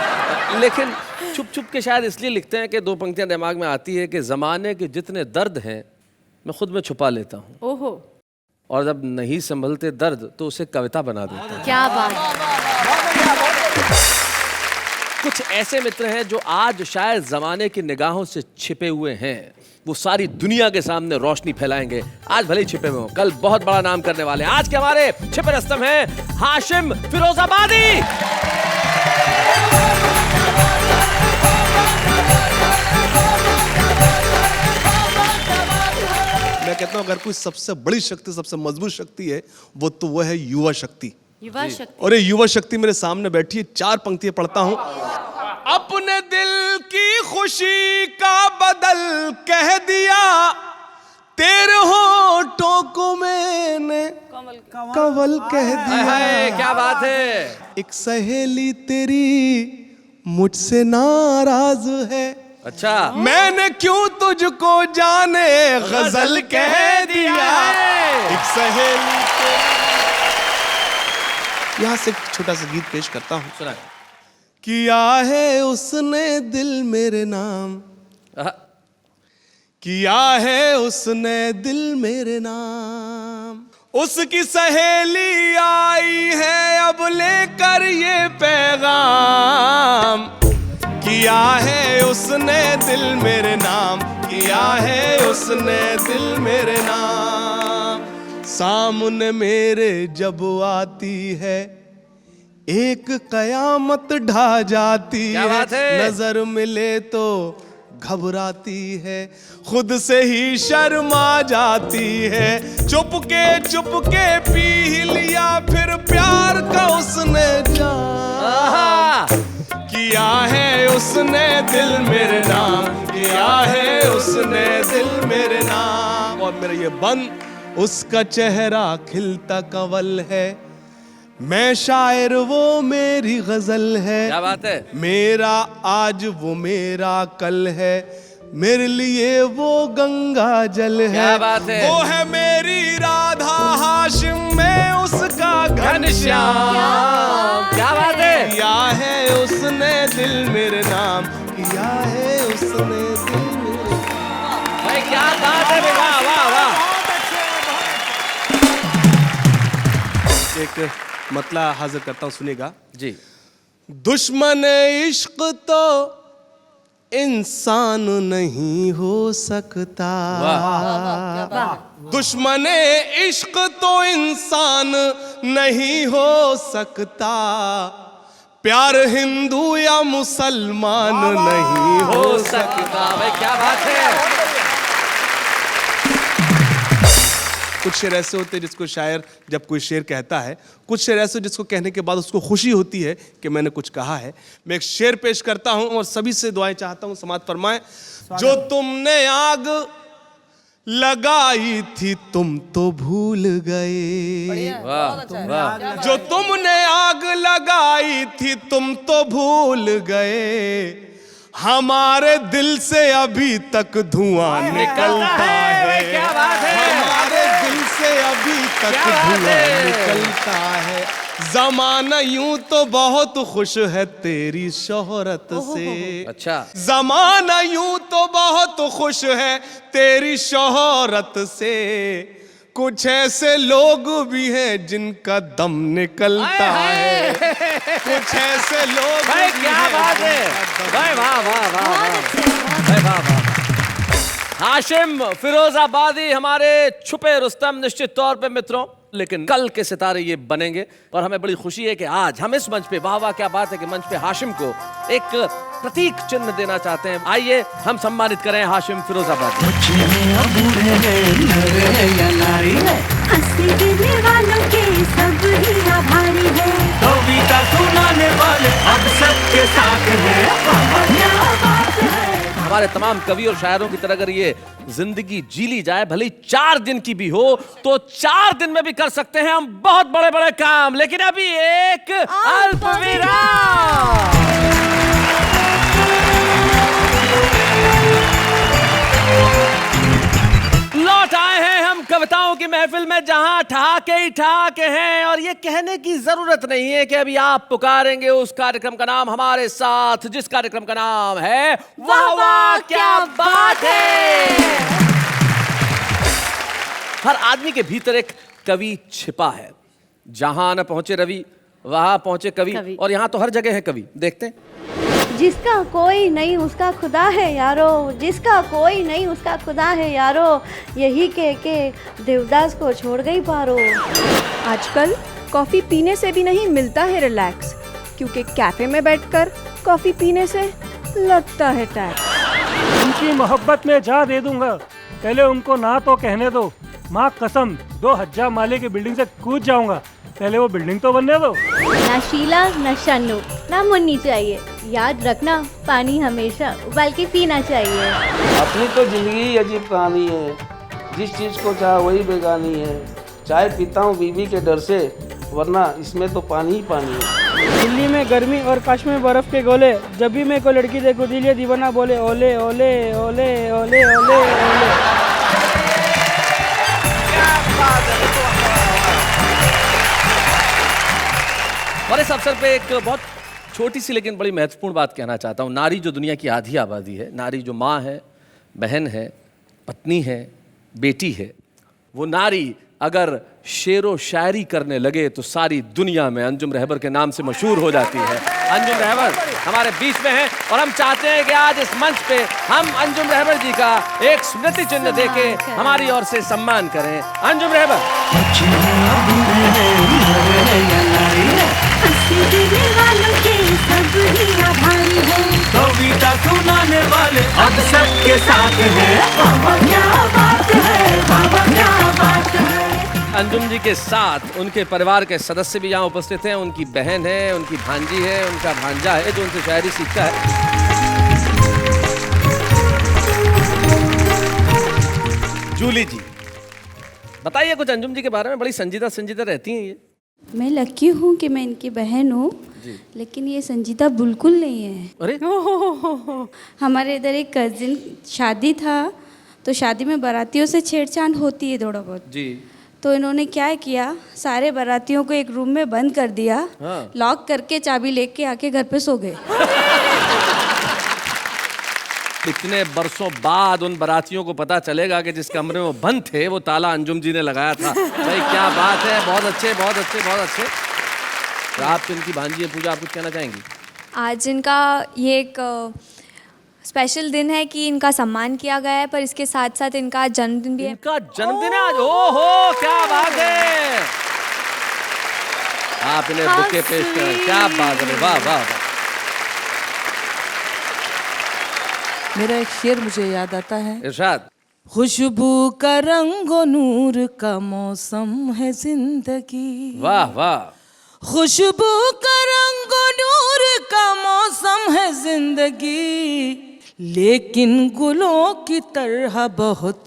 लेकिन छुप छुप के शायद इसलिए लिखते हैं कि दो पंक्तियां दिमाग में आती है कि जमाने के जितने दर्द हैं मैं खुद में छुपा लेता हूँ, ओहो, और जब नहीं संभलते दर्द तो उसे कविता बना देता हूँ। क्या बात। कुछ ऐसे मित्र हैं जो आज शायद जमाने की निगाहों से छिपे हुए हैं, वो सारी दुनिया के सामने रोशनी फैलाएंगे। आज भले ही छिपे हुए हो, कल बहुत बड़ा नाम करने वाले हैं। आज के हमारे छिपे रुस्तम हैं हाशिम फिरोजाबादी। कहता हूँ अगर कोई सबसे बड़ी शक्ति, सबसे मजबूत शक्ति है, वो है युवा शक्ति। युवा शक्ति। और ये युवा शक्ति मेरे सामने बैठी है, 4 पंक्तियां पढ़ता हूं। अपने दिल की खुशी का बदल कह दिया, तेरे होठों को मैंने कंवल कह दिया। हाय, क्या बात है। एक सहेली तेरी मुझसे नाराज है, अच्छा, मैंने क्यों तुझको जाने गजल कह दिया। एक सहेली यहाँ से एक छोटा सा गीत पेश करता हूँ। सुना। किया है उसने दिल मेरे नाम, किया है उसने दिल मेरे नाम, उसकी सहेली आई है अब लेकर ये पैगाम। किया है उसने दिल मेरे नाम, किया है उसने दिल मेरे नाम। सामने मेरे जब आती है एक कयामत ढा जाती है, नजर मिले तो घबराती है, खुद से ही शर्मा जाती है। चुपके पी लिया फिर प्यार का उसने जाम। किया है उसने दिल मेरे नाम, किया है उसने दिल मेरे नाम। और मेरा ये बंद, उसका चेहरा खिलता कंवल है, मैं शायर वो मेरी गजल है। क्या बात है। मेरा आज वो मेरा कल है, मेरे लिए वो गंगा जल है। क्या बात है। वो है मेरी राधा हाशिम, मैं उसका घनश्याम। क्या बात है। किया है उसने दिल मेरे नाम, किया है उसने दिल मेरे नाम। भाई क्या बात है। वाह वाह वाह। एक मतला हाजिर करता हूँ, सुनिएगा जी। दुश्मन इश्क तो इंसान नहीं हो सकता, दुश्मन इश्क तो इंसान नहीं हो सकता, प्यार हिंदू या मुसलमान नहीं हो सकता। भाई क्या बात है। कुछ शेर ऐसे होते हैं जिसको शायर जब कोई शेर कहता है, कुछ शेर ऐसे जिसको कहने के बाद उसको खुशी होती है कि मैंने कुछ कहा है। मैं एक शेर पेश करता हूं और सभी से दुआएं चाहता हूं, समाअत फरमाएं। जो तुमने आग लगाई थी तुम तो भूल गए, वाह। जो तुमने आग लगाई थी तुम तो भूल गए, हमारे दिल से अभी तक धुआं निकलता है। क्या बात है। हमारे दिल से अभी तक धुआं निकलता है। ज़माना यूं तो बहुत खुश है तेरी शोहरत से, अच्छा। ज़माना यूं तो बहुत खुश है तेरी शोहरत से, कुछ ऐसे लोग भी हैं जिनका दम निकलता है, कुछ ऐसे लोग भाई क्या बात है। भाई वाह वाह वाह भाई वाह वाह। हाशिम फिरोजाबादी हमारे छुपे रुस्तम निश्चित तौर पे मित्रों, लेकिन कल के सितारे ये बनेंगे। और हमें बड़ी खुशी है कि आज हम इस मंच पे, वाह वाह क्या बात है कि मंच पे हाशिम को एक प्रतीक चिन्ह देना चाहते हैं। आइए हम सम्मानित करें हाशिम फिरोजाबादी। हंसी गिरने वालों के सब ही आभारी है, कविता सुनाने वाले अब सबके साथ है, क्या बात है। हमारे तमाम कवि और शायरों की तरह अगर ये जिंदगी जी ली जाए, भले ही 4 दिन की भी हो, तो 4 दिन में भी कर सकते हैं हम बहुत बड़े बड़े काम। लेकिन अभी एक अल्प विराम। लौट आए हैं हम कविताओं की महफिल में, जहां ठहाके ही ठहाके हैं। और ये कहने की जरूरत नहीं है कि अभी आप पुकारेंगे उस कार्यक्रम का नाम हमारे साथ, जिस कार्यक्रम का नाम है वाह वाह क्या बात है। हर आदमी के भीतर एक कवि छिपा है। जहां न पहुंचे रवि वहां पहुंचे कवि, और यहां तो हर जगह है कवि। देखते हैं। जिसका कोई नहीं उसका खुदा है यारो, जिसका कोई नहीं उसका खुदा है यारो, यही कह के देवदास को छोड़ गई पारो। आजकल कॉफ़ी पीने से भी नहीं मिलता है रिलैक्स, क्योंकि कैफ़े में बैठकर कॉफ़ी पीने से लगता है टैक्स। उनकी मोहब्बत में जा दे दूंगा, पहले उनको ना तो कहने दो, माँ कसम 2000 माले की बिल्डिंग से कूद जाऊंगा, पहले वो बिल्डिंग तो बनने दो। ना शीला ना शन्नू ना मुन्नी चाहिए, याद रखना पानी हमेशा उबाल के पीना चाहिए। अपनी तो जिंदगी अजीब कहानी है, जिस चीज़ को चाह वही बेगानी है। चाय पीता हूँ बीवी के डर से, वरना इसमें तो पानी ही पानी है। दिल्ली में गर्मी और काश में बर्फ के गोले, जब भी मैं कोई लड़की देखूं दिल ये दीवाना बोले ओले ओले ओले ओले ओले ओले। और इस अवसर पे एक बहुत छोटी सी लेकिन बड़ी महत्वपूर्ण बात कहना चाहता हूँ। नारी जो दुनिया की आधी आबादी है, नारी जो माँ है, बहन है, पत्नी है, बेटी है, वो नारी अगर शेरो शायरी करने लगे तो सारी दुनिया में अंजुम रहबर के नाम से मशहूर हो जाती है। अंजुम रहबर हमारे बीच में हैं और हम चाहते हैं कि आज इस मंच पे हम अंजुम रहबर जी का एक स्मृति चिन्ह देके हमारी ओर से सम्मान करें। अंजुम रहबर। कविता सुनाने वाले अब सबके साथ है, बाबा क्या बात है, बाबा क्या बात है। अंजुम जी के साथ उनके परिवार के सदस्य भी यहाँ उपस्थित हैं। उनकी बहन है, उनकी भांजी है, उनका भांजा है जो उनसे शायरी सीखता है। जूली जी, बताइए कुछ अंजुम जी के बारे में। बड़ी संजीदा संजीदा रहती हैं ये। मैं लकी हूँ कि मैं इनकी बहन हूँ, लेकिन ये संजीदा बिल्कुल नहीं है। अरे हमारे इधर एक कजिन शादी था, तो शादी में बारातियों से छेड़छाड़ होती है थोड़ा बहुत जी। तो इन्होंने क्या किया, सारे बारातियों को एक रूम में बंद कर दिया, लॉक करके चाबी लेके आके घर पे सो गए। इतने बरसों बाद उन बारातियों को पता चलेगा कि जिस कमरे में वो बंद थे वो ताला अंजुम जी ने लगाया था। भाई क्या बात है, बहुत अच्छे बहुत अच्छे बहुत अच्छे। तो आप इनकी भांजी है पूजा, आप कुछ कहना चाहेंगी? आज इनका ये एक स्पेशल दिन है कि इनका सम्मान किया गया है, पर इसके साथ साथ इनका जन्मदिन भी है। इनका जन्मदिन है आज? ओहो क्या बात है, आप इन्हें बुके पेश करें। क्या बात है, वाह वाह वाह। मेरा एक शेर मुझे याद आता है। इरशाद। खुशबू का रंगो नूर का मौसम है जिंदगी। वाह वाह। खुशबू का रंगो नूर का मौसम है जिंदगी, लेकिन गुलों की तरह बहुत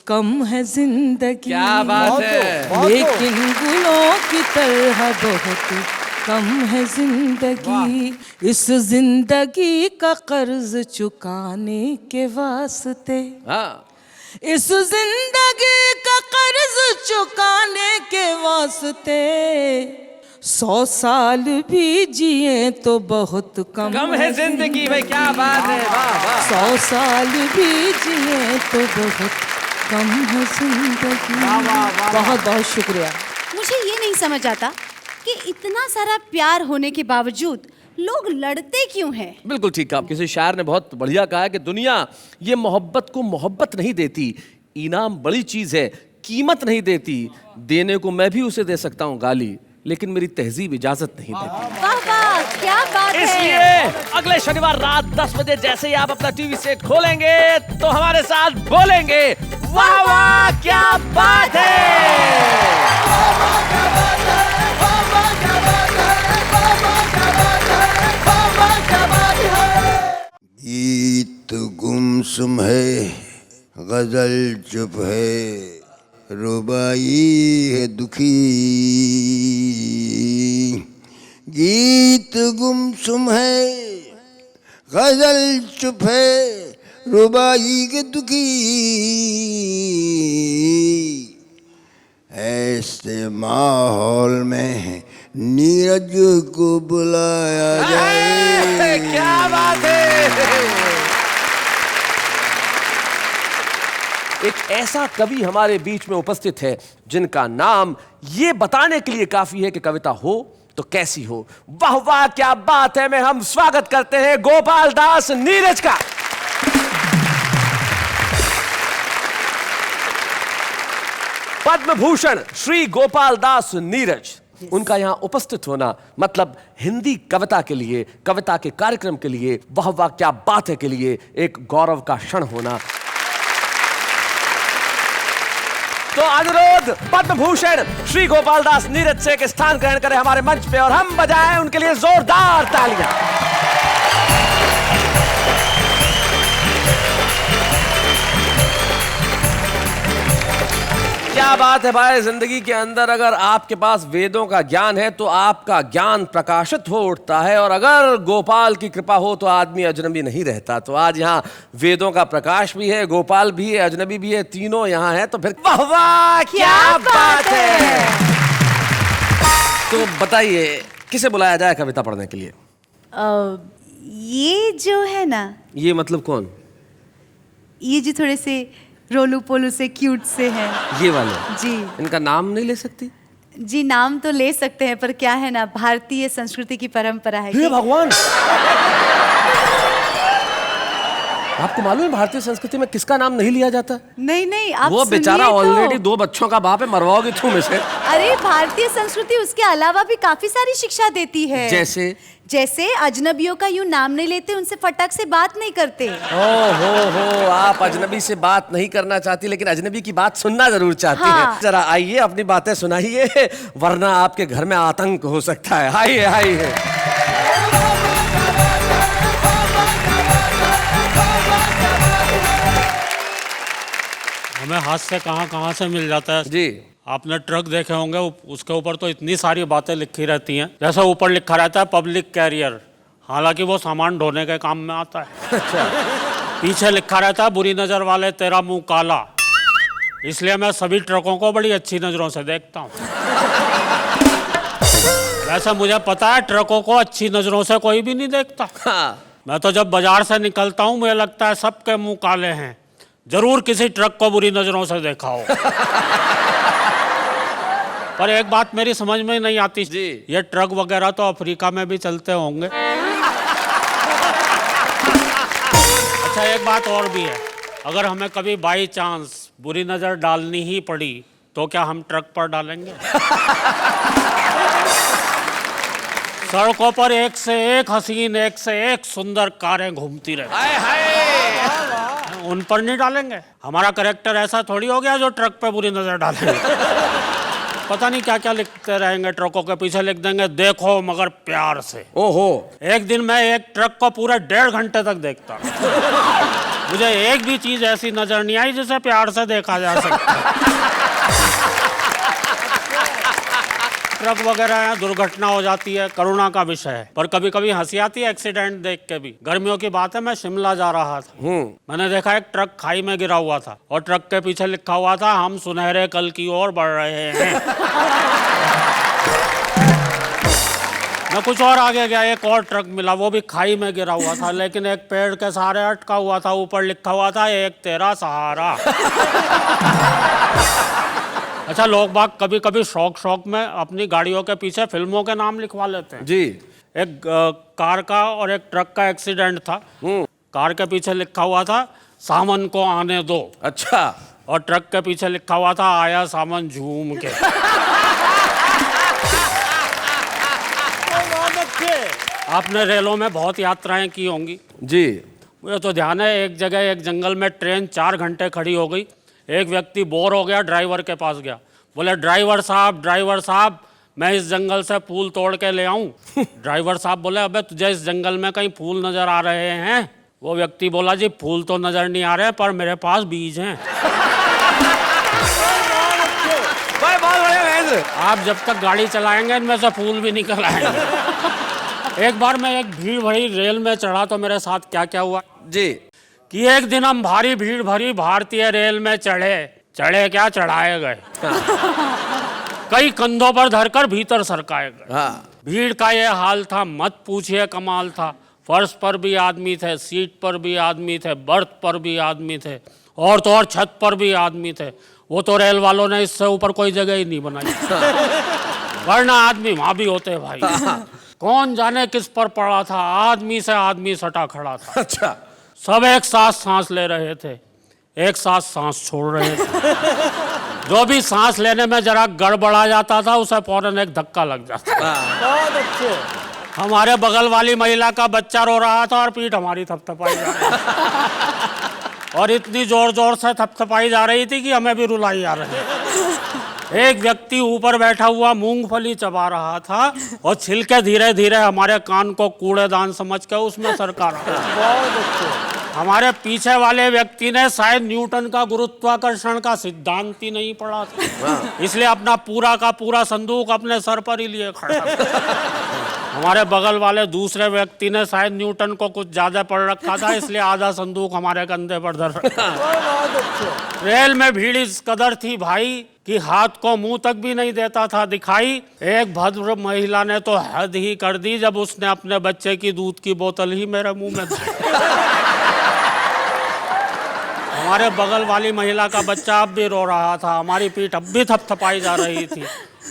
कम है जिंदगी। क्या बात है। लेकिन गुलों की तरह बहुत कम है जिंदगी, इस जिंदगी का कर्ज चुकाने के वास्ते। इस जिंदगी का कर्ज चुकाने के वास्ते 100 साल भी जिए तो बहुत कम है जिंदगी। भाई क्या बात है, वाह वाह। 100 साल भी जिए तो बहुत कम है जिंदगी। बहुत बहुत शुक्रिया। मुझे ये नहीं समझ आता कि इतना सारा प्यार होने के बावजूद लोग लड़ते क्यों हैं? बिल्कुल ठीक कहा। किसी शायर ने बहुत बढ़िया कहा है कि दुनिया ये मोहब्बत को मोहब्बत नहीं देती, इनाम बड़ी चीज है, कीमत नहीं देती। देने को मैं भी उसे दे सकता हूँ गाली, लेकिन मेरी तहजीब इजाजत नहीं देती। वाह वाह क्या बात है। इसलिए अगले शनिवार रात 10 बजे जैसे ही आप अपना टीवी सेट खोलेंगे तो हमारे साथ बोलेंगे वाह वाह क्या बात है। गीत गुमसुम है, गजल चुप है, रुबाई है दुखी। गीत गुमसुम है, गजल चुप है, रुबाई के दुखी। ऐसे माहौल में नीरज को बुलाया जाए। क्या बात है। एक ऐसा कवि हमारे बीच में उपस्थित है जिनका नाम ये बताने के लिए काफी है कि कविता हो तो कैसी हो। वाह वाह क्या बात है। में हम स्वागत करते हैं गोपाल दास नीरज का। पद्म भूषण श्री गोपाल दास नीरज, उनका यहां उपस्थित होना मतलब हिंदी कविता के लिए, कविता के कार्यक्रम के लिए, वाह वाह क्या बात है के लिए एक गौरव का क्षण होना। तो अनुरोध पद्म भूषण श्री गोपाल दास नीरज से स्थान ग्रहण करें हमारे मंच पे और हम बजाएं उनके लिए जोरदार तालियां। क्या बात है भाई, जिंदगी के अंदर अगर आपके पास वेदों का ज्ञान है तो आपका ज्ञान प्रकाशित हो उठता है, और अगर गोपाल की कृपा हो तो आदमी अजनबी नहीं रहता। तो आज यहाँ वेदों का प्रकाश भी है, गोपाल भी है, अजनबी भी है, तीनों यहाँ है, तो फिर वाह वाह क्या बात है। तो बताइए किसे बुलाया जाए कविता पढ़ने के लिए? ये जो है ना, ये मतलब कौन? ये जो थोड़े से रोलू पोलू से क्यूट से हैं। ये वाले? जी। इनका नाम नहीं ले सकती? जी नाम तो ले सकते हैं, पर क्या है ना, भारतीय संस्कृति की परंपरा है। हे भगवान, आपको मालूम है भारतीय संस्कृति में किसका नाम नहीं लिया जाता? नहीं नहीं, आप वो बेचारा सुनिए तो। ऑलरेडी 2 बच्चों का बाप है, मरवाओगे तुम इसे। अरे भारतीय संस्कृति उसके अलावा भी काफी सारी शिक्षा देती है। जैसे अजनबियों का यूं नाम नहीं लेते, उनसे फटक से बात नहीं करते। हो आप अजनबी से बात नहीं करना चाहती, लेकिन अजनबी की बात सुनना जरूर चाहती हाँ। है। जरा आइए अपनी बातें सुनाइए, वरना आपके घर में आतंक हो सकता है। आइए आइए। हमें हाथ से कहाँ से मिल जाता है जी। आपने ट्रक देखे होंगे, उसके ऊपर तो इतनी सारी बातें लिखी रहती हैं। जैसे ऊपर लिखा रहता है पब्लिक कैरियर, हालांकि वो सामान ढोने के काम में आता है। अच्छा। पीछे लिखा रहता है बुरी नजर वाले तेरा मुंह काला, इसलिए मैं सभी ट्रकों को बड़ी अच्छी नजरों से देखता हूँ। वैसे मुझे पता है ट्रकों को अच्छी नजरों से कोई भी नहीं देखता। मैं तो जब बाजार से निकलता हूँ मुझे लगता है सबके मुंह काले हैं, जरूर किसी ट्रक को बुरी नजरों से देखा हो। पर एक बात मेरी समझ में नहीं आती जी, ये ट्रक वगैरह तो अफ्रीका में भी चलते होंगे। अच्छा एक बात और भी है, अगर हमें कभी बाई चांस बुरी नजर डालनी ही पड़ी तो क्या हम ट्रक पर डालेंगे? सड़कों पर एक से एक हसीन, एक से एक सुंदर कारें घूमती रहती, उन पर नहीं डालेंगे। हमारा कैरेक्टर ऐसा थोड़ी हो गया जो ट्रक पे बुरी नजर डालेंगे। पता नहीं क्या क्या लिखते रहेंगे, ट्रकों के पीछे लिख देंगे देखो मगर प्यार से। ओहो। एक दिन मैं एक ट्रक को पूरे 1.5 घंटे तक देखता, मुझे एक भी चीज ऐसी नजर नहीं आई जिसे प्यार से देखा जा सकता। ट्रक वगैरह दुर्घटना हो जाती है, करुणा का विषय है, पर कभी कभी हंसी आती है एक्सीडेंट देख के भी। गर्मियों की बात है, मैं शिमला जा रहा था, मैंने देखा एक ट्रक खाई में गिरा हुआ था और ट्रक के पीछे लिखा हुआ था हम सुनहरे कल की ओर बढ़ रहे हैं। मैं कुछ और आगे गया, एक और ट्रक मिला, वो भी खाई में गिरा हुआ था, लेकिन एक पेड़ के सहारे अटका हुआ था, ऊपर लिखा हुआ था एक तेरा सहारा। अच्छा लोग बाग कभी कभी शौक में अपनी गाड़ियों के पीछे फिल्मों के नाम लिखवा लेते हैं जी। एक कार का और एक ट्रक का एक्सीडेंट था, कार के पीछे लिखा हुआ था सामन को आने दो। अच्छा। और ट्रक के पीछे लिखा हुआ था आया सामन झूम के। आपने रेलों में बहुत यात्राएं की होंगी जी। मुझे तो ध्यान है एक जगह एक जंगल में ट्रेन 4 घंटे खड़ी हो गई, एक व्यक्ति बोर हो गया, ड्राइवर के पास गया, बोले ड्राइवर साहब मैं इस जंगल से फूल तोड़ के ले आऊं। ड्राइवर साहब बोले अबे तुझे इस जंगल में कहीं फूल नजर आ रहे हैं? वो व्यक्ति बोला जी फूल तो नजर नहीं आ रहे पर मेरे पास बीज हैं। आप जब तक गाड़ी चलाएंगे इनमें से फूल भी निकल आएंगे। एक बार मैं एक भीड़ भरी रेल में चढ़ा तो मेरे साथ क्या क्या हुआ जी, कि एक दिन हम भारी भीड़ भरी भारतीय रेल में चढ़े क्या चढ़ाए गए। कई कंधों पर धरकर भीतर सरकाए गए। भीड़ का ये हाल था, मत पूछिए कमाल था। फर्श पर भी आदमी थे, सीट पर भी आदमी थे, बर्थ पर भी आदमी थे, और तो और छत पर भी आदमी थे। वो तो रेल वालों ने इससे ऊपर कोई जगह ही नहीं बनाई, वरना आदमी वहां भी होते भाई। कौन जाने किस पर पड़ा था, आदमी से आदमी सटा खड़ा था। अच्छा। सब एक साथ सांस ले रहे थे, एक साथ सांस छोड़ रहे थे। जो भी सांस लेने में जरा गड़बड़ा जाता था उसे फौरन एक धक्का लग जाता। बहुत अच्छे। हमारे बगल वाली महिला का बच्चा रो रहा था और पीठ हमारी थपथपाई जा रही थी, और इतनी जोर जोर से थपथपाई जा रही थी कि हमें भी रुलाई आ रही। एक व्यक्ति ऊपर बैठा हुआ मूंगफली चबा रहा था और छिलके धीरे धीरे हमारे कान को कूड़ेदान समझ के उसमें सरका रहा था। हमारे पीछे वाले व्यक्ति ने शायद न्यूटन का गुरुत्वाकर्षण का सिद्धांत ही नहीं पढ़ा था, इसलिए अपना पूरा का पूरा संदूक अपने सर पर ही लिए खड़ा था। हमारे बगल वाले दूसरे व्यक्ति ने शायद न्यूटन को कुछ ज्यादा पढ़ रखा था, इसलिए आधा संदूक हमारे कंधे पर धर रखा। रेल में भीड़ इस कदर थी भाई कि हाथ को मुंह तक भी नहीं देता था दिखाई। एक भद्र महिला ने तो हद ही कर दी जब उसने अपने बच्चे की दूध की बोतल ही मेरे मुंह में हमारे बगल वाली महिला का बच्चा अब भी रो रहा था, हमारी पीठ अब भी थपथपाई जा रही थी,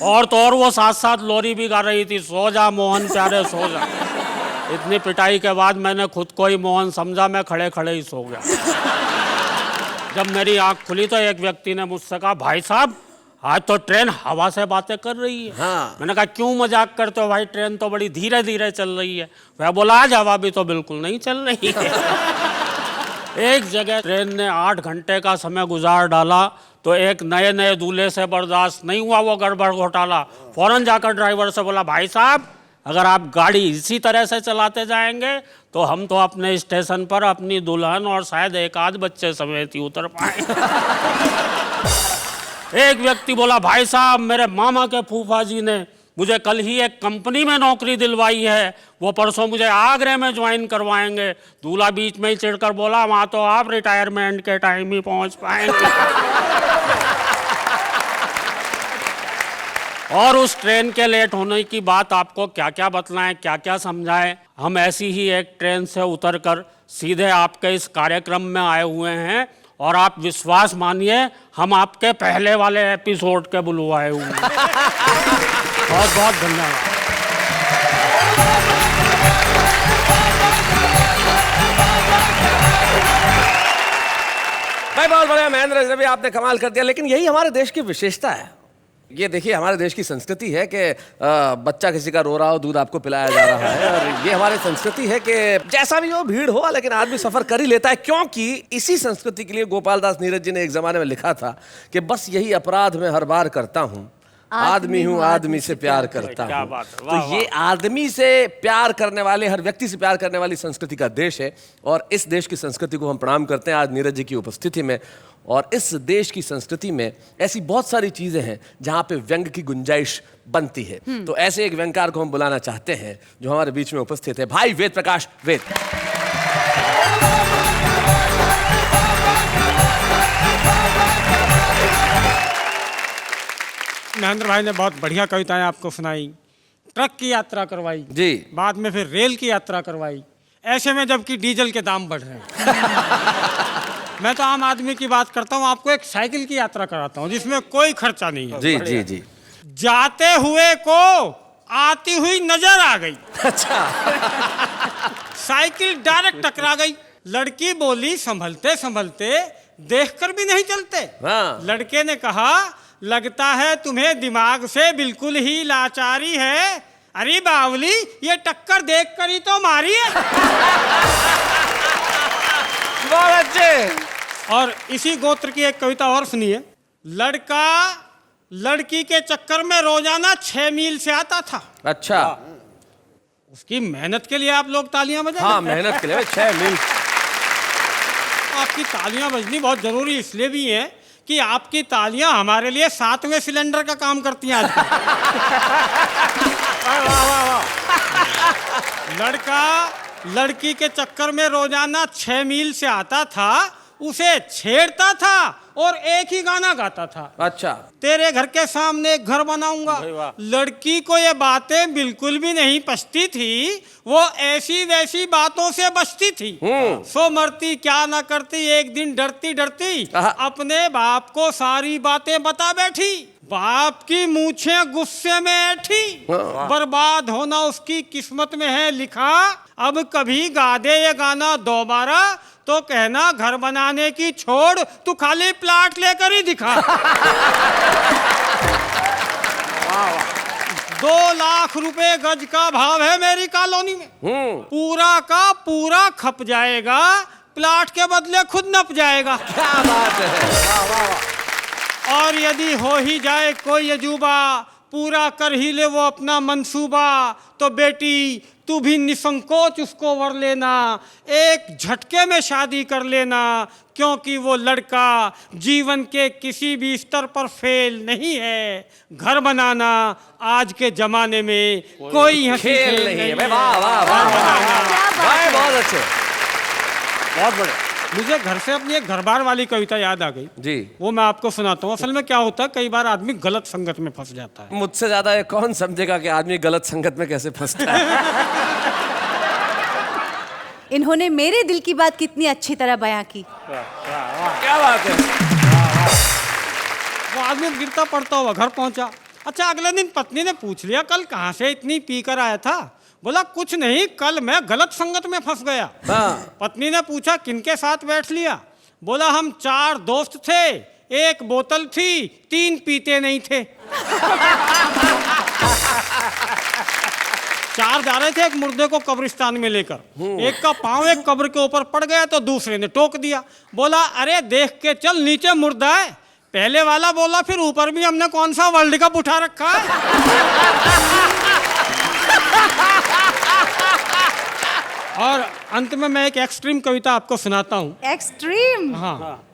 और तो और वो साथ साथ लोरी भी गा रही थी, सो जा मोहन प्यारे सो जा। इतनी पिटाई के बाद मैंने खुद को ही मोहन समझा, मैं खड़े खड़े ही सो गया। जब मेरी आंख खुली तो एक व्यक्ति ने मुझसे कहा, भाई साहब आज तो ट्रेन हवा से बातें कर रही है। मैंने कहा क्यों मजाक करते हो भाई, ट्रेन तो बड़ी धीरे धीरे चल रही है। वह बोला आज हवा भी तो बिल्कुल नहीं चल रही है। एक जगह ट्रेन ने 8 घंटे का समय गुजार डाला तो एक नए नए दूल्हे से बर्दाश्त नहीं हुआ वो गड़बड़ घोटाला। फौरन जाकर ड्राइवर से बोला, भाई साहब अगर आप गाड़ी इसी तरह से चलाते जाएंगे तो हम तो अपने स्टेशन पर अपनी दुल्हन और शायद एक आध बच्चे समेत ही उतर पाएंगे। एक व्यक्ति बोला, भाई साहब मेरे मामा के फूफा जी ने मुझे कल ही एक कंपनी में नौकरी दिलवाई है, वो परसों मुझे आगरे में ज्वाइन करवाएंगे। दूल्हा बीच में ही चिढ़कर बोला, वहाँ तो आप रिटायरमेंट के टाइम ही पहुँच पाएंगे। और उस ट्रेन के लेट होने की बात आपको क्या क्या बतलाएं, क्या क्या समझाएं। हम ऐसी ही एक ट्रेन से उतरकर सीधे आपके इस कार्यक्रम में आए हुए हैं और आप विश्वास मानिए हम आपके पहले वाले एपिसोड के बुलवाए हुए हैं। बहुत बहुत धन्यवाद। भाई बहुत बढ़िया महेंद्र जी, भी आपने कमाल कर दिया। लेकिन यही हमारे देश की विशेषता है। ये देखिए हमारे देश की संस्कृति है कि बच्चा किसी का रो रहा हो दूध आपको पिलाया जा रहा है, और ये हमारी संस्कृति है कि जैसा भी हो भीड़ हो लेकिन आदमी सफर कर ही लेता है, क्योंकि इसी संस्कृति के लिए गोपाल दास नीरज जी ने एक जमाने में लिखा था कि बस यही अपराध मैं हर बार करता हूँ, आदमी हूँ आदमी से प्यार करता हूँ। तो ये आदमी से प्यार करने वाले, हर व्यक्ति से प्यार करने वाली संस्कृति का देश है, और इस देश की संस्कृति को हम प्रणाम करते हैं आज नीरज जी की उपस्थिति में। और इस देश की संस्कृति में ऐसी बहुत सारी चीजें हैं जहाँ पे व्यंग की गुंजाइश बनती है। तो ऐसे एक व्यंगकार को हम बुलाना चाहते हैं जो हमारे बीच में उपस्थित है, भाई वेद प्रकाश वेद। महेंद्र भाई ने बहुत बढ़िया कविताएं आपको सुनाई, ट्रक की यात्रा करवाई जी, बाद में फिर रेल की यात्रा करवाई, ऐसे में जबकि डीजल के दाम बढ़ रहे हैं। मैं तो आम आदमी की बात करता हूँ, आपको एक साइकिल की यात्रा कराता हूँ जिसमें कोई खर्चा नहीं है। जी जी जी। जाते हुए को आती हुई नजर आ गई। अच्छा। साइकिल डायरेक्ट टकरा गई। लड़की बोली, संभलते संभलते देखकर भी नहीं चलते। लड़के ने कहा, लगता है तुम्हें दिमाग से बिल्कुल ही लाचारी है। अरे बावली, ये टक्कर देख कर ही तो मारी है। बहुत अच्छे। और इसी गोत्र की एक कविता और सुनिए। लड़का लड़की के चक्कर में रोजाना 6 मील से आता था। अच्छा। उसकी मेहनत के लिए आप लोग तालियां बजाएं। हाँ, मेहनत के लिए 6 मील। आपकी तालियां बजनी बहुत जरूरी इसलिए भी है कि आपकी तालियां हमारे लिए 7वें सिलेंडर का काम करती हैं आजकल। वाह वाह वाह। लड़का लड़की के चक्कर में रोजाना 6 मील से आता था, उसे छेड़ता था और एक ही गाना गाता था। अच्छा। तेरे घर के सामने एक घर बनाऊंगा। लड़की को ये बातें बिल्कुल भी नहीं पछती थी, वो ऐसी वैसी बातों से बचती थी। सो मरती क्या ना करती, एक दिन डरती डरती अपने बाप को सारी बातें बता बैठी। बाप की मूछें गुस्से में ऐठी, बर्बाद होना उसकी किस्मत में है लिखा। अब कभी गा दे ये गाना दोबारा तो कहना घर बनाने की छोड़, तू खाली प्लाट लेकर ही दिखा। 2 लाख रुपए गज का भाव है मेरी कॉलोनी में। पूरा का पूरा खप जाएगा, प्लाट के बदले खुद नप जाएगा। क्या बात है। वाह वाह वाह। और यदि हो ही जाए कोई अजूबा, पूरा कर ही ले वो अपना मंसूबा, तो बेटी तू भी निसंकोच उसको वर लेना, एक झटके में शादी कर लेना, क्योंकि वो लड़का जीवन के किसी भी स्तर पर फेल नहीं है। घर बनाना आज के जमाने में कोई हंसी खेल नहीं है। वाह वाह वाह, बहुत अच्छे, बहुत बड़े। मुझे घर से अपनी एक घरबार वाली कविता याद आ गई जी, वो मैं आपको सुनाता हूँ। असल में क्या होता है, कई बार आदमी गलत संगत में फंस जाता है। मुझसे ज्यादा ये कौन समझेगा कि आदमी गलत संगत में कैसे फंसता है। इन्होंने मेरे दिल की बात कितनी अच्छी तरह बयां की। क्या बात है। वो आदमी गिरता पड़ता हुआ घर पहुंचा। अच्छा, अगले दिन पत्नी ने पूछ लिया, कल कहाँ से इतनी पी कर आया था? बोला कुछ नहीं, कल मैं गलत संगत में फंस गया। पत्नी ने पूछा किनके साथ बैठ लिया? बोला हम 4 दोस्त थे, 1 बोतल थी, 3 पीते नहीं थे। 4 जा रहे थे एक मुर्दे को कब्रिस्तान में लेकर, एक का पांव एक कब्र के ऊपर पड़ गया तो दूसरे ने टोक दिया। बोला अरे देख के चल, नीचे मुर्दा है। पहले वाला बोला फिर ऊपर भी हमने कौन सा वर्ल्ड कप उठा रखा है। और अंत में मैं एक एक्सट्रीम कविता आपको सुनाता हूँ। एक्सट्रीम? हाँ।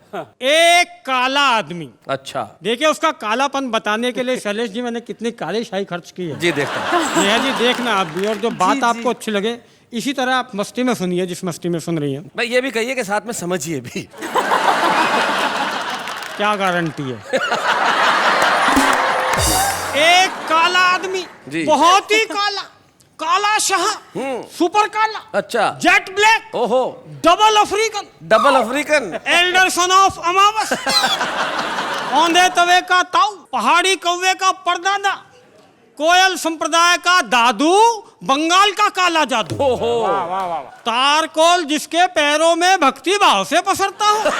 एक काला आदमी। अच्छा, देखिए उसका कालापन बताने के लिए शैलेश जी मैंने कितनी काली शाही खर्च की है। जी देखता नेहा जी देखना आप भी, और जो बात आपको अच्छी लगे इसी तरह आप मस्ती में सुनिए, जिस मस्ती में सुन रही हैं। भाई ये भी कहिए कि साथ में समझिए भी। क्या गारंटी है। एक काला आदमी, बहुत ही काला, काला शाह, सुपर काला, अच्छा, जेट ब्लैक, ओहो, double African, double African, elder son of अमावस, औंधे तवे का ताऊ, पहाड़ी कौवे का परदादा, कोयल संप्रदाय का दादू, बंगाल का काला जादू, तारकोल जिसके पैरों में भक्ति भाव से पसरता हूँ,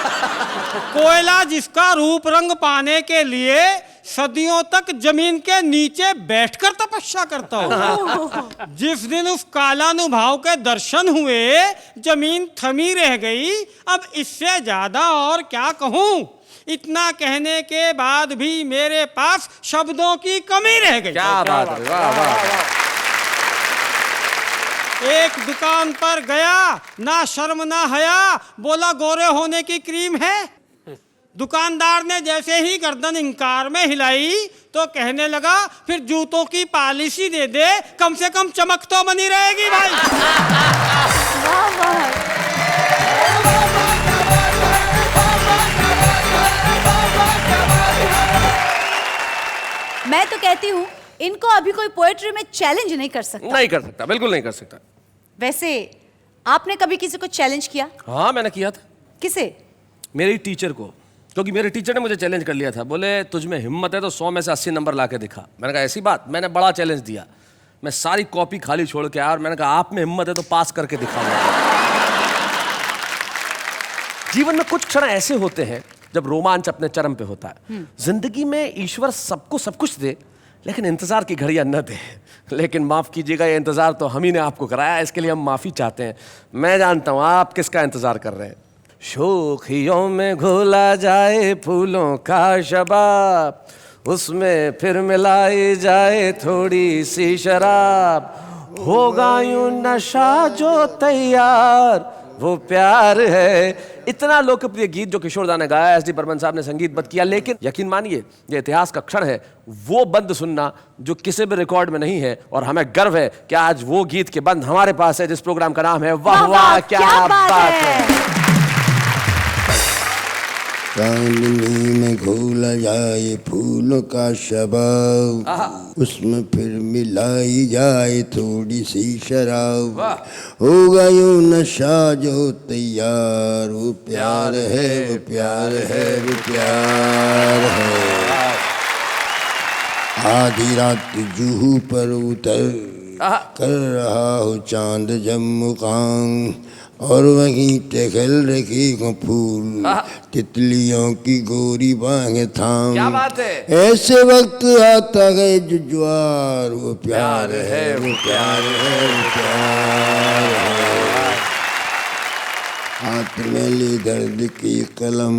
कोयला जिसका रूप रंग पाने के लिए सदियों तक जमीन के नीचे बैठकर तपस्या करता हूँ। जिस दिन उस कालानुभाव के दर्शन हुए जमीन थमी रह गई। अब इससे ज्यादा और क्या कहूँ, इतना कहने के बाद भी मेरे पास शब्दों की कमी रह गई। क्या बात है, वाह वाह। एक दुकान पर गया, ना शर्म ना हया, बोला गोरे होने की क्रीम है। दुकानदार ने जैसे ही गर्दन इंकार में हिलाई तो कहने लगा फिर जूतों की पॉलिसी दे दे, कम से कम चमक तो बनी रहेगी भाई। वाह वाह। मैं तो कहती हूँ इनको अभी कोई पोएट्री में चैलेंज नहीं कर सकता। नहीं कर सकता, बिल्कुल नहीं कर सकता। वैसे आपने कभी किसी को चैलेंज किया? हाँ मैंने किया था। किसे? मेरी टीचर को, क्योंकि मेरे टीचर ने मुझे चैलेंज कर लिया था। बोले तुझ में हिम्मत है तो 100 में से 80 नंबर ला के दिखा। मैंने कहा ऐसी बात? मैंने बड़ा चैलेंज दिया, मैं सारी कॉपी खाली छोड़ के आया और मैंने कहा आप में हिम्मत है तो पास करके दिखाऊंगा। जीवन में कुछ क्षण ऐसे होते हैं जब रोमांच अपने चरम पे होता है। जिंदगी में ईश्वर सबको सब कुछ दे, लेकिन इंतजार की घड़ियां न दे। लेकिन माफ कीजिएगा, ये इंतजार तो हम ही ने आपको कराया, इसके लिए हम माफी चाहते हैं। मैं जानता हूं आप किसका इंतजार कर रहे हैं। शोखियों में घोला जाए फूलों का शबाब, उसमें फिर मिलाई जाए थोड़ी सी शराब, होगा यूं नशा जो तैयार वो प्यार है। इतना लोकप्रिय गीत जो किशोर दा ने गाया, एस डी बर्मन साहब ने संगीतबद्ध किया। लेकिन यकीन मानिए ये इतिहास का क्षण है, वो बंद सुनना जो किसी भी रिकॉर्ड में नहीं है। और हमें गर्व है कि आज वो गीत के बंद हमारे पास है, जिस प्रोग्राम का नाम है वाह वाह क्या बात है। चांदनी में घोला जाए फूलों का शबाब, उसमें फिर मिलाई जाए थोड़ी सी शराब, होगा यूं नशा जो तैयार वो प्यार है, वो प्यार है, वो प्यार है। आधी रात जुहू पर उतर कर रहा हो चांद जब मुकाम, और वहीं टहल रखी को फूल तितलियों की गोरी बाहें थाम। क्या बात है? ऐसे वक्त आता है जो ज्वार, वो प्यार है, वो प्यार है, वो प्यार है। हाथ में ली दर्द की कलम,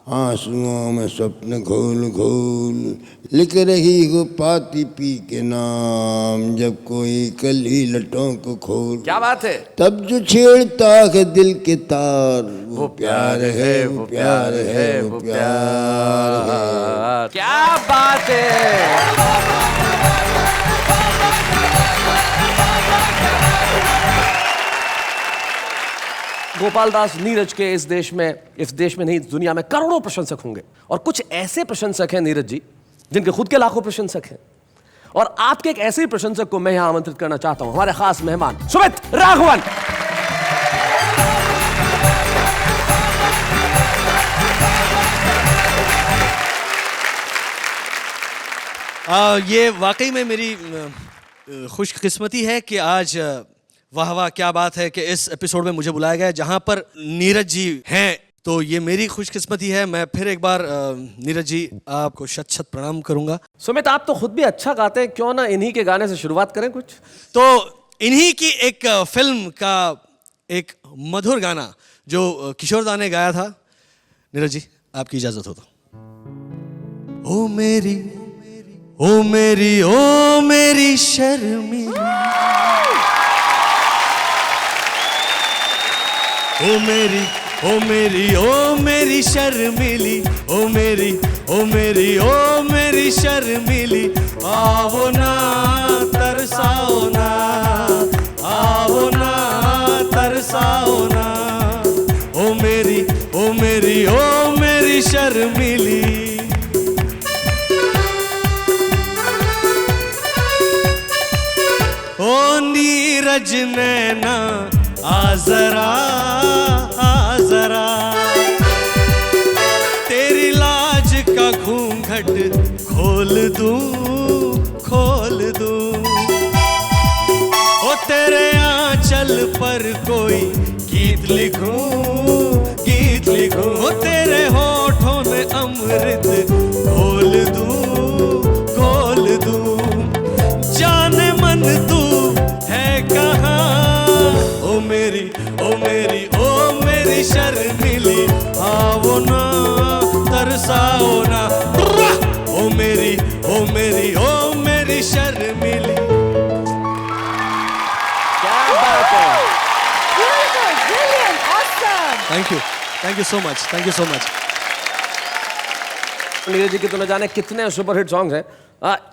आंसुओं में स्वप्न घोल घोल लिख रही हो पाती पी के नाम, जब कोई कली लटों को खोल। क्या बात है। तब जो छेड़ता है दिल के तार, वो प्यार है, वो प्यार है, वो प्यार है। क्या बात है। गोपाल दास, नीरज के इस देश में नहीं, इस दुनिया में करोड़ों प्रशंसक होंगे, और कुछ ऐसे प्रशंसक हैं नीरज जी जिनके खुद के लाखों प्रशंसक हैं, और आपके एक ऐसे ही प्रशंसक को मैं यहां आमंत्रित करना चाहता हूं, हमारे खास मेहमान सुमित राघवन। ये वाकई में मेरी खुशकिस्मती है कि आज वाह वाह क्या बात है कि इस एपिसोड में मुझे बुलाया गया है जहां पर नीरज जी हैं, तो ये मेरी खुशकिस्मती है। मैं फिर एक बार नीरज जी आपको शत शत प्रणाम करूंगा। सुमित, आप तो खुद भी अच्छा गाते हैं, क्यों ना इन्हीं के गाने से शुरुआत करें कुछ। तो इन्हीं की एक फिल्म का एक मधुर गाना जो किशोरदा ने गाया था, नीरज जी आपकी इजाजत हो तो। ओ मेरी ओ मेरी ओ मेरी शर्मिली, ओ मेरी ओ मेरी ओ मेरी शर्मिली, ओ मेरी ओ मेरी ओ मेरी शर्मिली, आओ ना तरसाओ ना, आओ ना तरसाओ ना, ओ मेरी ओ मेरी ओ मेरी शर्मिली। ओ नीरज नैना आ जरा, आ जरा, तेरी लाज का घूंघट खोल दूं, खोल दूं, ओ तेरे आंचल पर कोई गीत लिखूं, गीत लिखूं, ओ तेरे होठों में अमृत घोल दूं, घोल दूं, जाने मन तू है कहाँ, ओ मेरी ओ मेरी ओ मेरी शर्मिली, आओ ना तरसाओ ना, ओ मेरी ओ मेरी ओ मेरी शर्मिली। क्या बात है। Thank you so much, thank you so much. Neeraj ji के तो न जाने कितने सुपरहिट सॉन्ग हैं,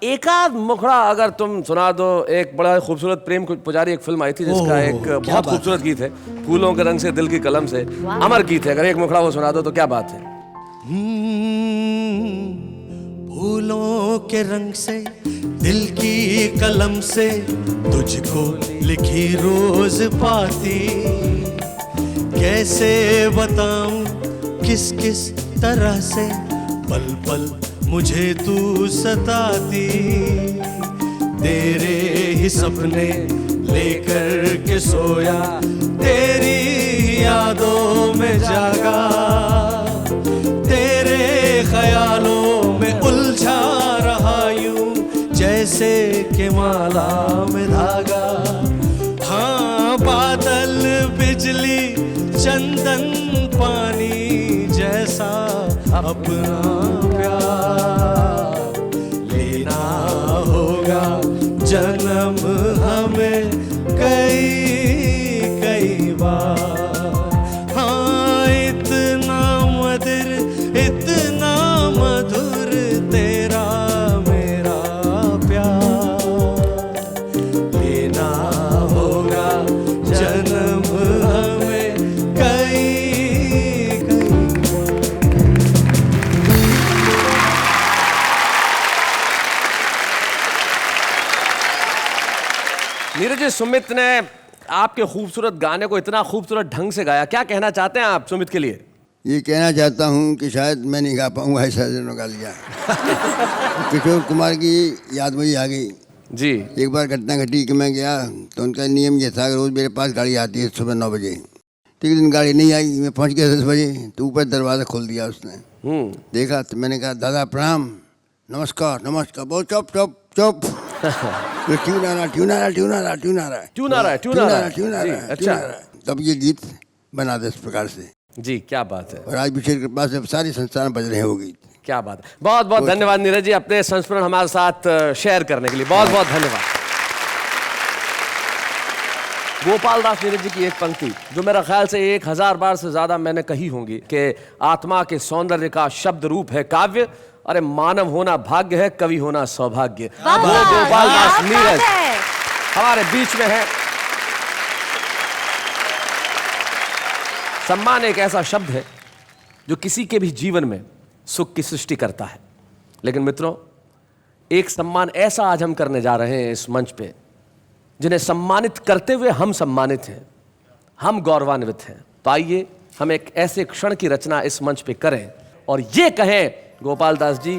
एक आध मुखड़ा अगर तुम सुना दो। एक बड़ा खूबसूरत प्रेम पुजारी एक फिल्म आई थी जिसका एक बहुत खूबसूरत गीत है, फूलों के रंग से दिल की कलम से, अमर गीत है, अगर एक मुखड़ा वो सुना दो तो क्या बात है। फूलों के रंग से दिल की कलम से तुझको लिखी रोज पाती, कैसे बताऊं किस किस तरह से पल पल मुझे तू सताती, तेरे ही सपने लेकर के सोया, तेरी यादों में जागा, तेरे ख्यालों में उलझा रहा यूं जैसे कि माला में धागा। हाँ, बादल बिजली चंदन पानी जैसा अपना प्यार लेना होगा जन्म हमें कई कई बार। हाँ, इतना मधुर तेरा मेरा प्यार लेना होगा जन्म हमें कई कई। नीरज जी, सुमित ने आपके खूबसूरत गाने को इतना खूबसूरत ढंग से गाया, क्या कहना चाहते हैं आप सुमित के लिए? ये कहना चाहता हूँ कि शायद मैं नहीं गा पाऊंगा, ऐसा दिनों गा लिया। किशोर कुमार की याद मुझे आ गई जी। एक बार घटना घटी कि मैं गया तो उनका नियम ये था, रोज़ मेरे पास गाड़ी आती है सुबह 9 बजे। तो एक दिन गाड़ी नहीं आई, मैं पहुँच गया 10 बजे, तो ऊपर दरवाज़ा खोल दिया उसने। देखा तो मैंने कहा दादा प्रणाम, नमस्कार नमस्कार, बहुत चुप चुप चुप। तो ट्यून आ रहा ट्यून आ रहा ट्यून आ रहा ट्यून आ रहा ट्यून आ रहा है ट्यून आ रहा है ट्यून आ रहा है। अच्छा, तब ये गीत बना दे इस प्रकार से। जी, क्या बात है। और आज ईश्वर की कृपा से सारी संस्थान बज रहे होगी। क्या बात है। बहुत बहुत धन्यवाद नीरज जी अपने संस्मरण हमारे साथ शेयर करने के लिए। बहुत बहुत धन्यवाद। गोपाल दास नीरज जी की एक पंक्ति जो मेरा ख्याल से 1000 बार से ज्यादा मैंने कही होंगी कि आत्मा के सौंदर्य का शब्द रूप है काव्य, अरे मानव होना भाग्य है, कवि होना सौभाग्य। वो गोपाल दास नीरज हमारे बीच में है। सम्मान एक ऐसा शब्द है जो किसी के भी जीवन में सुख की सृष्टि करता है। लेकिन मित्रों, एक सम्मान ऐसा आज हम करने जा रहे हैं इस मंच पे, जिन्हें सम्मानित करते हुए हम सम्मानित हैं, हम गौरवान्वित हैं। तो आइए हम एक ऐसे क्षण की रचना इस मंच पे करें और ये कहें, गोपाल दास जी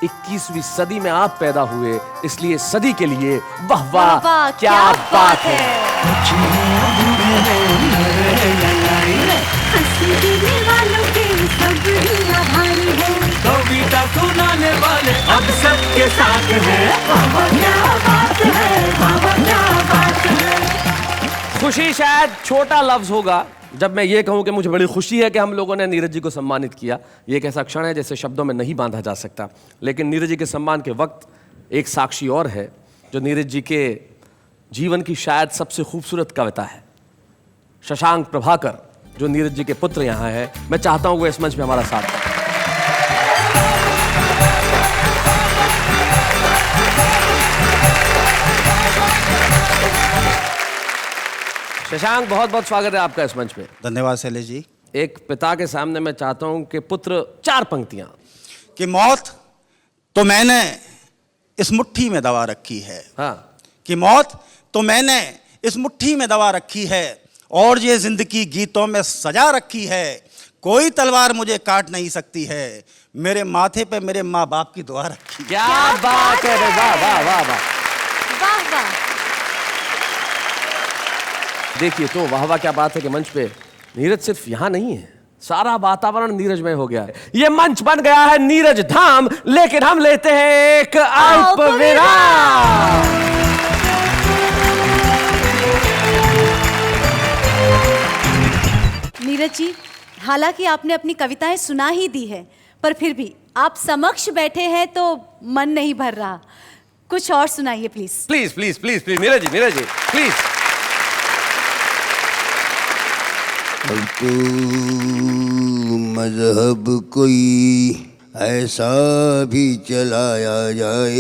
21वीं सदी में आप पैदा हुए, इसलिए सदी के लिए वाह वाह क्या बात है। कविता सुनाने वाले अब सबके साथ हैं। बाबा क्या बात है, बाबा क्या बात है। खुशी शायद छोटा लफ्ज होगा जब मैं ये कहूं कि मुझे बड़ी खुशी है कि हम लोगों ने नीरज जी को सम्मानित किया। ये एक ऐसा क्षण है जैसे शब्दों में नहीं बांधा जा सकता। लेकिन नीरज जी के सम्मान के वक्त एक साक्षी और है जो नीरज जी के जीवन की शायद सबसे खूबसूरत कविता है। शशांक प्रभाकर जो नीरज जी के पुत्र यहाँ है, मैं चाहता हूं वो इस मंच पे हमारा साथ दें। शशांक, बहुत बहुत स्वागत है आपका इस मंच पे। धन्यवाद शैलेश जी। एक पिता के सामने मैं चाहता हूं कि पुत्र 4 पंक्तियां। कि मौत तो मैंने इस मुट्ठी में दबा रखी है। हाँ। कि मौत तो मैंने इस मुट्ठी में दबा रखी है और ये जिंदगी गीतों में सजा रखी है। कोई तलवार मुझे काट नहीं सकती है, मेरे माथे पे मेरे माँ बाप की दुआ रखी। क्या बात है। वाह वाह वाह वाह वाह वाह। देखिए तो वाह वाह क्या बात है कि मंच पे नीरज सिर्फ यहाँ नहीं है, सारा वातावरण नीरजमय हो गया है। ये मंच बन गया है नीरज धाम। लेकिन हम लेते हैं एक अल्प विराम। नीरज जी, हालांकि आपने अपनी कविताएं सुना ही दी है, पर फिर भी आप समक्ष बैठे हैं तो मन नहीं भर रहा। कुछ और सुनाइए please. Please please please please Neeraj ji please. तो मजहब कोई ऐसा भी चलाया जाए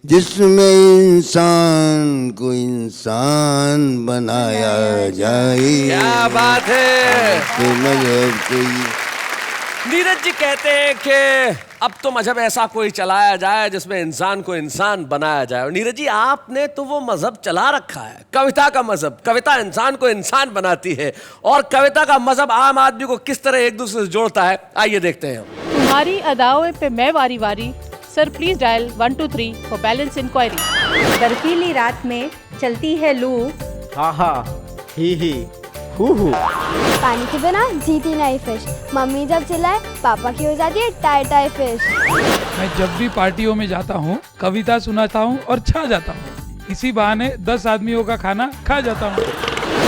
जिसमें इंसान को इंसान बनाया जाए। क्या बात है। तो मजहब कोई, नीरज जी कहते हैं कि अब तो मजहब ऐसा कोई चलाया जाए जिसमें इंसान को इंसान बनाया जाए। और नीरज जी, आपने तो वो मजहब चला रखा है, कविता का मजहब। कविता इंसान को इंसान बनाती है और कविता का मजहब आम आदमी को किस तरह एक दूसरे से जोड़ता है, आइए देखते हैं। तुम्हारी अदाओं पे मैं वारी वारी, sir please dial 123 for balance inquiry. बर्फीली रात में चलती है लू, हाँ हाँ ही हू हू। पानी के बिना जीती नहीं फिश, मम्मी जब चिल्लाए पापा की हो जाती है टाई टाई फिश। मैं जब भी पार्टियों में जाता हूँ कविता सुनाता हूँ और छा जाता हूँ। इसी बहाने 10 आदमियों का खाना खा जाता हूँ।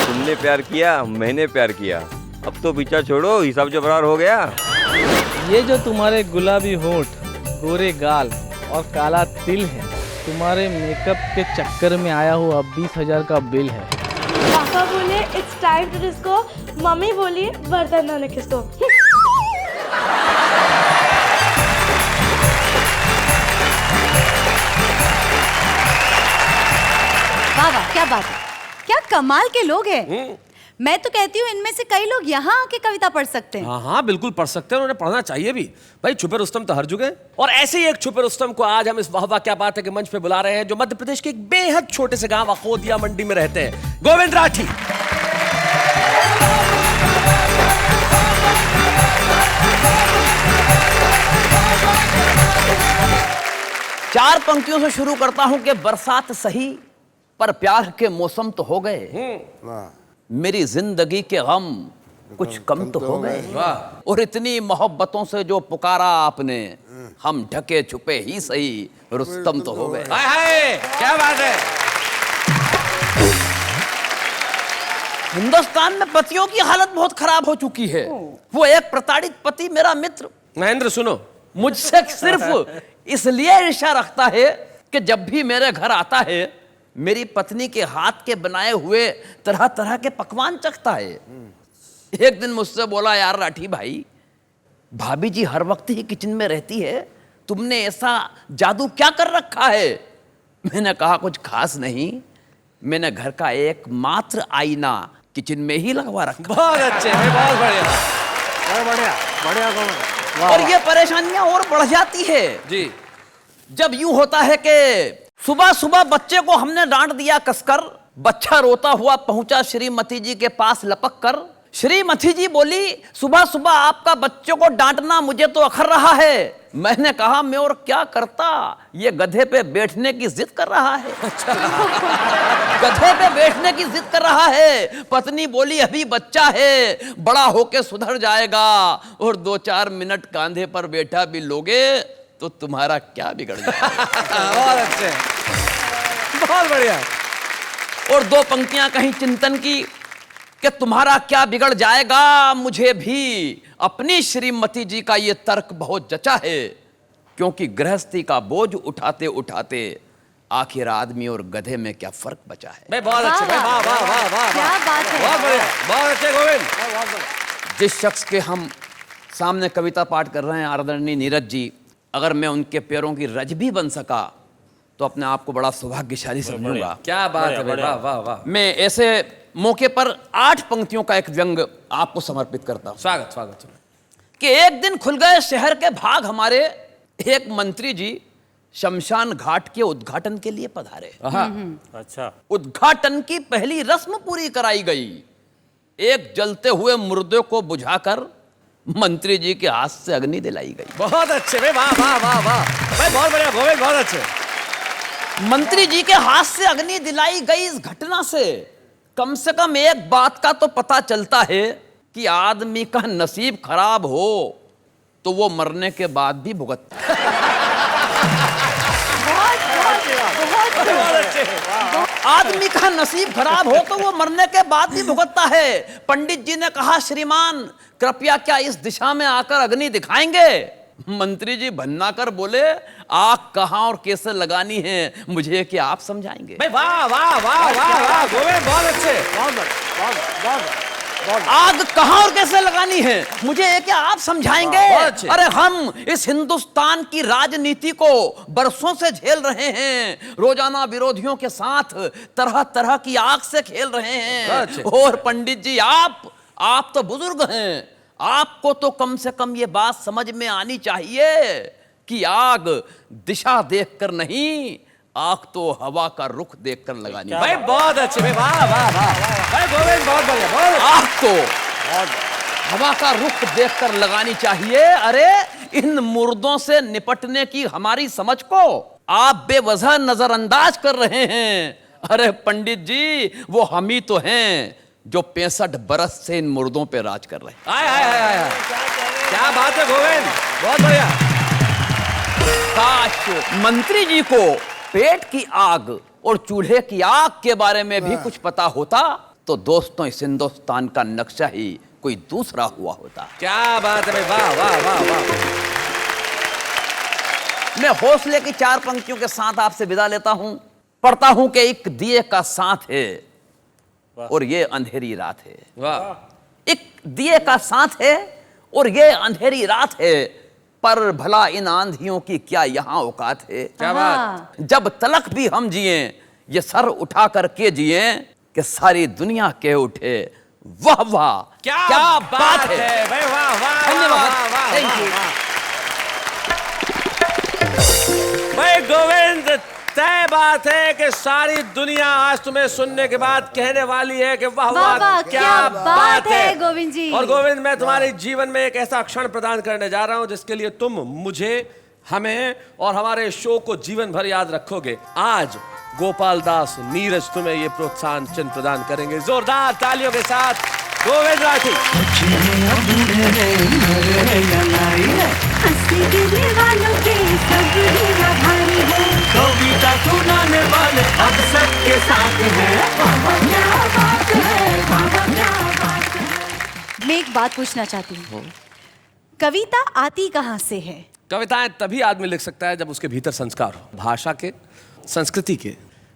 तुमने प्यार किया, मैंने प्यार किया, अब तो पीछा छोड़ो, हिसाब जो बराबर हो गया। ये जो तुम्हारे गुलाबी होंठ, गोरे गाल और काला तिल है, तुम्हारे मेकअप के चक्कर में आया हुआ 20,000 का बिल है। पापा बोले इट्स टाइम टू डिस्को, मम्मी बोली बर्तन धोने किसको। वाह वाह क्या बात है, क्या कमाल के लोग हैं। मैं तो कहती हूँ इनमें से कई लोग यहाँ आके कविता पढ़ सकते हैं। हाँ हाँ बिल्कुल पढ़ सकते हैं, उन्हें पढ़ना चाहिए भी। भाई छुपे रुस्तम तो हर जगह। और ऐसे ही एक छुपे रुस्तम को आज हम इस वाह वाह क्या बात है के मंच पे बुला रहे हैं, जो मध्य प्रदेश के एक बेहद छोटे से गांव अखोदिया मंडी में रहते हैं, गोविंद राठी। चार पंक्तियों से शुरू करता हूं कि बरसात सही पर प्यार के मौसम तो हो गए, मेरी जिंदगी के गम कुछ कम तो हो गए, और इतनी मोहब्बतों से जो पुकारा आपने, हम ढके छुपे ही सही रुस्तम तो हो गए। हाय हाय क्या बात है। हिंदुस्तान में पतियों की हालत बहुत खराब हो चुकी है। वो एक प्रताड़ित पति मेरा मित्र महेंद्र सुनो, मुझसे सिर्फ इसलिए ईर्ष्या रखता है कि जब भी मेरे घर आता है मेरी पत्नी के हाथ के बनाए हुए तरह तरह के पकवान चखता है। एक दिन मुझसे बोला, यार राठी भाई, भाभी जी हर वक्त ही किचन में रहती है, तुमने ऐसा जादू क्या कर रखा है? मैंने कहा कुछ खास नहीं, मैंने घर का एकमात्र आईना किचन में ही लगवा रखा। बहुत अच्छे, बहुत बढ़िया, बहुत बढ़िया, बढ़िया गोविंद। और ये परेशानियां और बढ़ जाती है जी। जब यूं होता है कि सुबह सुबह बच्चे को हमने डांट दिया कसकर, बच्चा रोता हुआ पहुंचा श्रीमती जी के पास लपक कर। श्रीमती जी बोली, सुबह सुबह आपका बच्चों को डांटना मुझे तो अखर रहा है। मैंने कहा, मैं और क्या करता, ये गधे पे बैठने की जिद कर रहा है। गधे पे बैठने की जिद कर रहा है। पत्नी बोली, अभी बच्चा है, बड़ा होके सुधर जाएगा, और 2-4 मिनट कांधे पर बैठा भी लोगे तो तुम्हारा क्या बिगड़ जाएगा। बहुत अच्छे, बहुत बढ़िया। और 2 पंक्तियां कहीं चिंतन की कि तुम्हारा क्या बिगड़ जाएगा। मुझे भी अपनी श्रीमती जी का ये तर्क बहुत जचा है, क्योंकि गृहस्थी का बोझ उठाते उठाते आखिर आदमी और गधे में क्या फर्क बचा है। भाई बहुत अच्छे, भाई वाह वाह वाह वाह, क्या बात है, बहुत बढ़िया, बहुत अच्छे गोविंद। जिस शख्स के हम सामने कविता पाठ कर रहे हैं, आदरणीय नीरज जी, अगर मैं उनके पैरों की रज भी बन सका तो अपने आप को बड़ा सौभाग्यशाली समझूंगा। क्या बात है, वाह वाह वाह। मैं ऐसे मौके पर 8 पंक्तियों का एक व्यंग आपको समर्पित करता हूं। स्वागत स्वागत। कि एक दिन खुल गए शहर के भाग हमारे, एक मंत्री जी शमशान घाट के उद्घाटन के लिए पधारे। अच्छा। उद्घाटन की पहली रस्म पूरी कराई गई। एक जलते हुए मुर्दे को बुझाकर मंत्री जी के हाथ से अग्नि दिलाई गई। बहुत अच्छे भाई, वाह वाह वाह वाह भाई, बहुत बढ़िया गोविंद, बहुत अच्छे। मंत्री जी के हाथ से अग्नि दिलाई गई। इस घटना से कम एक बात का तो पता चलता है कि आदमी का नसीब खराब हो तो वो मरने के बाद भी भुगतता है। आदमी का नसीब खराब हो तो वो मरने के बाद भी भुगतता है। पंडित जी ने कहा, श्रीमान कृपया क्या इस दिशा में आकर अग्नि दिखाएंगे? मंत्री जी भन्ना कर बोले, आग कहां और कैसे लगानी है मुझे क्या आप समझाएंगे? भाई वाह वाह वाह वाह वाह गोविंद, बहुत अच्छे, आग कहां और कैसे लगानी है मुझे क्या आप समझाएंगे? अरे हम इस हिंदुस्तान की राजनीति को बरसों से झेल रहे हैं, रोजाना विरोधियों के साथ तरह तरह की आग से खेल रहे हैं। और पंडित जी आप तो बुजुर्ग हैं, आपको तो कम से कम ये बात समझ में आनी चाहिए कि आग दिशा देखकर नहीं, आग तो हवा का रुख देखकर लगानी। भाई बहुत अच्छे, भाई वाह वाह वाह भाई गोविंद, बहुत बढ़िया, बहुत। आग तो हवा का रुख देखकर लगानी चाहिए। अरे इन मुर्दों से निपटने की हमारी समझ को आप बेवजह नजरअंदाज कर रहे हैं। अरे पंडित जी, वो हम ही तो हैं जो 65 बरस से इन मुर्दों पे राज कर रहे हैं। आय आय आय आय, क्या बात है गोविंद, बहुत बढ़िया। काश मंत्री जी को पेट की आग और चूल्हे की आग के बारे में भी कुछ पता होता तो दोस्तों इस हिंदुस्तान का नक्शा ही कोई दूसरा हुआ होता। क्या बात है भाई, वाह वाह वाह वाह। मैं हौसले की 4 पंक्तियों के साथ आपसे विदा लेता हूं। पढ़ता हूं कि एक दिए का साथ है और ये अंधेरी रात है। वाह। एक दिए का साथ है और ये अंधेरी रात है, पर भला इन आंधियों की क्या यहाँ औकात है? क्या बात। जब तलक भी हम जिए ये सर उठा करके जिए कि सारी दुनिया कह उठे वाह वाह क्या बात है भाई, वाह वाह, धन्यवाद, थैंक यू भाई गोविंद। तय बात है कि सारी दुनिया आज तुम्हें सुनने के बाद कहने वाली है कि वाह वाह क्या बात है गोविंद जी। और गोविंद, मैं तुम्हारे जीवन में एक ऐसा क्षण प्रदान करने जा रहा हूं जिसके लिए तुम मुझे, हमें और हमारे शो को जीवन भर याद रखोगे। आज गोपाल दास नीरज तुम्हें ये प्रोत्साहन चिन्ह प्रदान करेंगे। जोरदार तालियों के साथ गोविंद राठी। कविता सुनाने वाले अब सबके साथ हैं। बाबा क्या बात है, बाबा मैं एक बात पूछना चाहती हूँ, कविता आती कहाँ से है? कविताएं तभी आदमी लिख सकता है जब उसके भीतर संस्कार हो, भाषा के, संस्कृति के।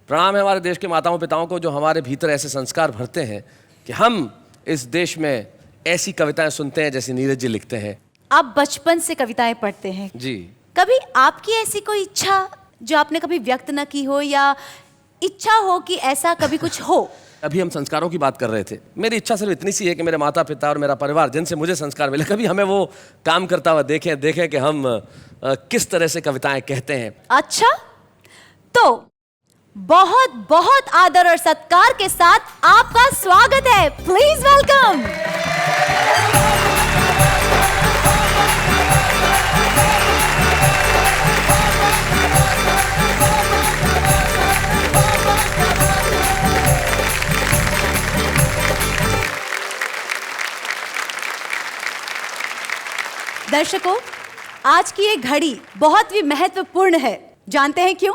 प्रणाम है हमारे देश के माताओं पिताओं को जो हमारे भीतर ऐसे संस्कार भरते हैं कि हम इस देश में ऐसी कविताएं सुनते हैं जैसे नीरज जी लिखते हैं। आप बचपन से कविताएं पढ़ते हैं जी। कभी आपकी ऐसी कोई इच्छा जो आपने कभी व्यक्त न की हो, या इच्छा हो कि ऐसा कभी कुछ हो? अभी हम संस्कारों की बात कर रहे थे। मेरी इच्छा सिर्फ इतनी सी है कि मेरे माता पिता और मेरा परिवार जिनसे मुझे संस्कार मिले, कभी हमें वो काम करता हुआ देखें कि हम किस तरह से कविताएं कहते हैं। अच्छा, तो बहुत बहुत आदर और सत्कार के साथ आपका स्वागत है। Please welcome. दर्शकों, आज की ये घड़ी बहुत ही महत्वपूर्ण है। जानते हैं क्यों?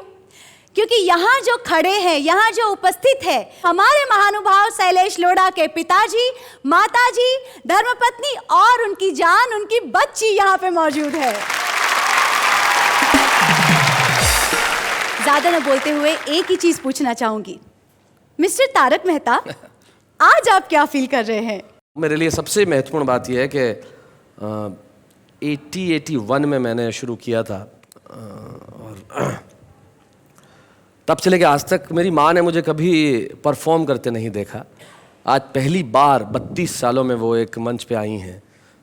क्योंकि यहाँ जो खड़े हैं, यहाँ जो उपस्थित है, हमारे महानुभाव शैलेश लोढ़ा के पिताजी, माताजी, धर्मपत्नी और उनकी जान, उनकी बच्ची यहाँ पे मौजूद है। ज्यादा न बोलते हुए एक ही चीज पूछना चाहूंगी, मिस्टर तारक मेहता, आज आप क्या फील कर रहे हैं? मेरे लिए सबसे महत्वपूर्ण बात यह है कि 81 में मैंने शुरू किया था और तब से लेकर आज तक मेरी माँ ने मुझे कभी परफॉर्म करते नहीं देखा। आज पहली बार 32 सालों में वो एक मंच पे आई हैं,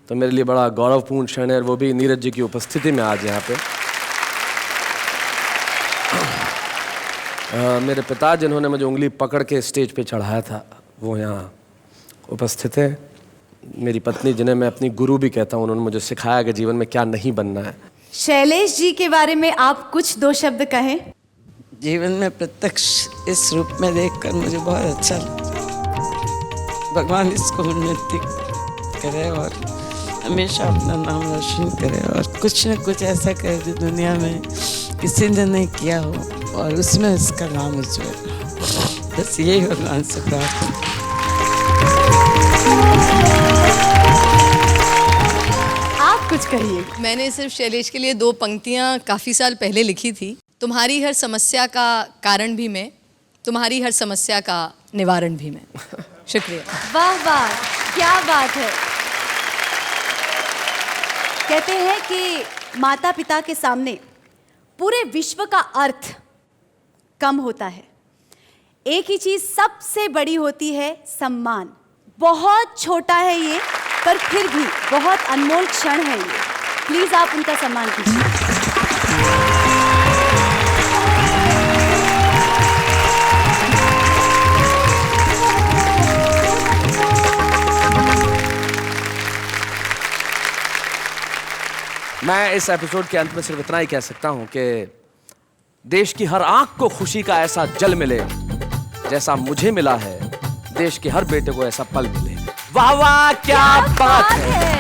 तो मेरे लिए बड़ा गौरवपूर्ण क्षण है, और वो भी नीरज जी की उपस्थिति में आज यहाँ पे। मेरे पिता जिन्होंने मुझे उंगली पकड़ के स्टेज पे चढ़ाया था वो यहाँ उपस्थित है। मेरी पत्नी जिन्हें मैं अपनी गुरु भी कहता हूँ, उन्होंने मुझे सिखाया कि जीवन में क्या नहीं बनना है। शैलेश जी के बारे में आप कुछ दो शब्द कहें। जीवन में प्रत्यक्ष इस रूप में देखकर मुझे बहुत अच्छा लगा। भगवान इसको उन्नति करे और हमेशा अपना नाम रोशन करे और कुछ न कुछ ऐसा करे जो दुनिया में किसी ने नहीं किया हो, और उसमें इसका नाम उज्जवल। बस यही भगवान से प्रार्थना। आप कुछ कहिए। मैंने सिर्फ शैलेश के लिए 2 पंक्तियाँ काफ़ी साल पहले लिखी थी। तुम्हारी हर समस्या का कारण भी मैं, तुम्हारी हर समस्या का निवारण भी मैं। शुक्रिया। वाह वाह, क्या बात है। कहते हैं कि माता पिता के सामने पूरे विश्व का अर्थ कम होता है, एक ही चीज सबसे बड़ी होती है, सम्मान। बहुत छोटा है ये, पर फिर भी बहुत अनमोल क्षण है ये। प्लीज आप उनका सम्मान कीजिए। मैं इस एपिसोड के अंत में सिर्फ इतना ही कह सकता हूं कि देश की हर आंख को खुशी का ऐसा जल मिले जैसा मुझे मिला है, देश के हर बेटे को ऐसा पल मिले। वाह वाह, क्या बात है।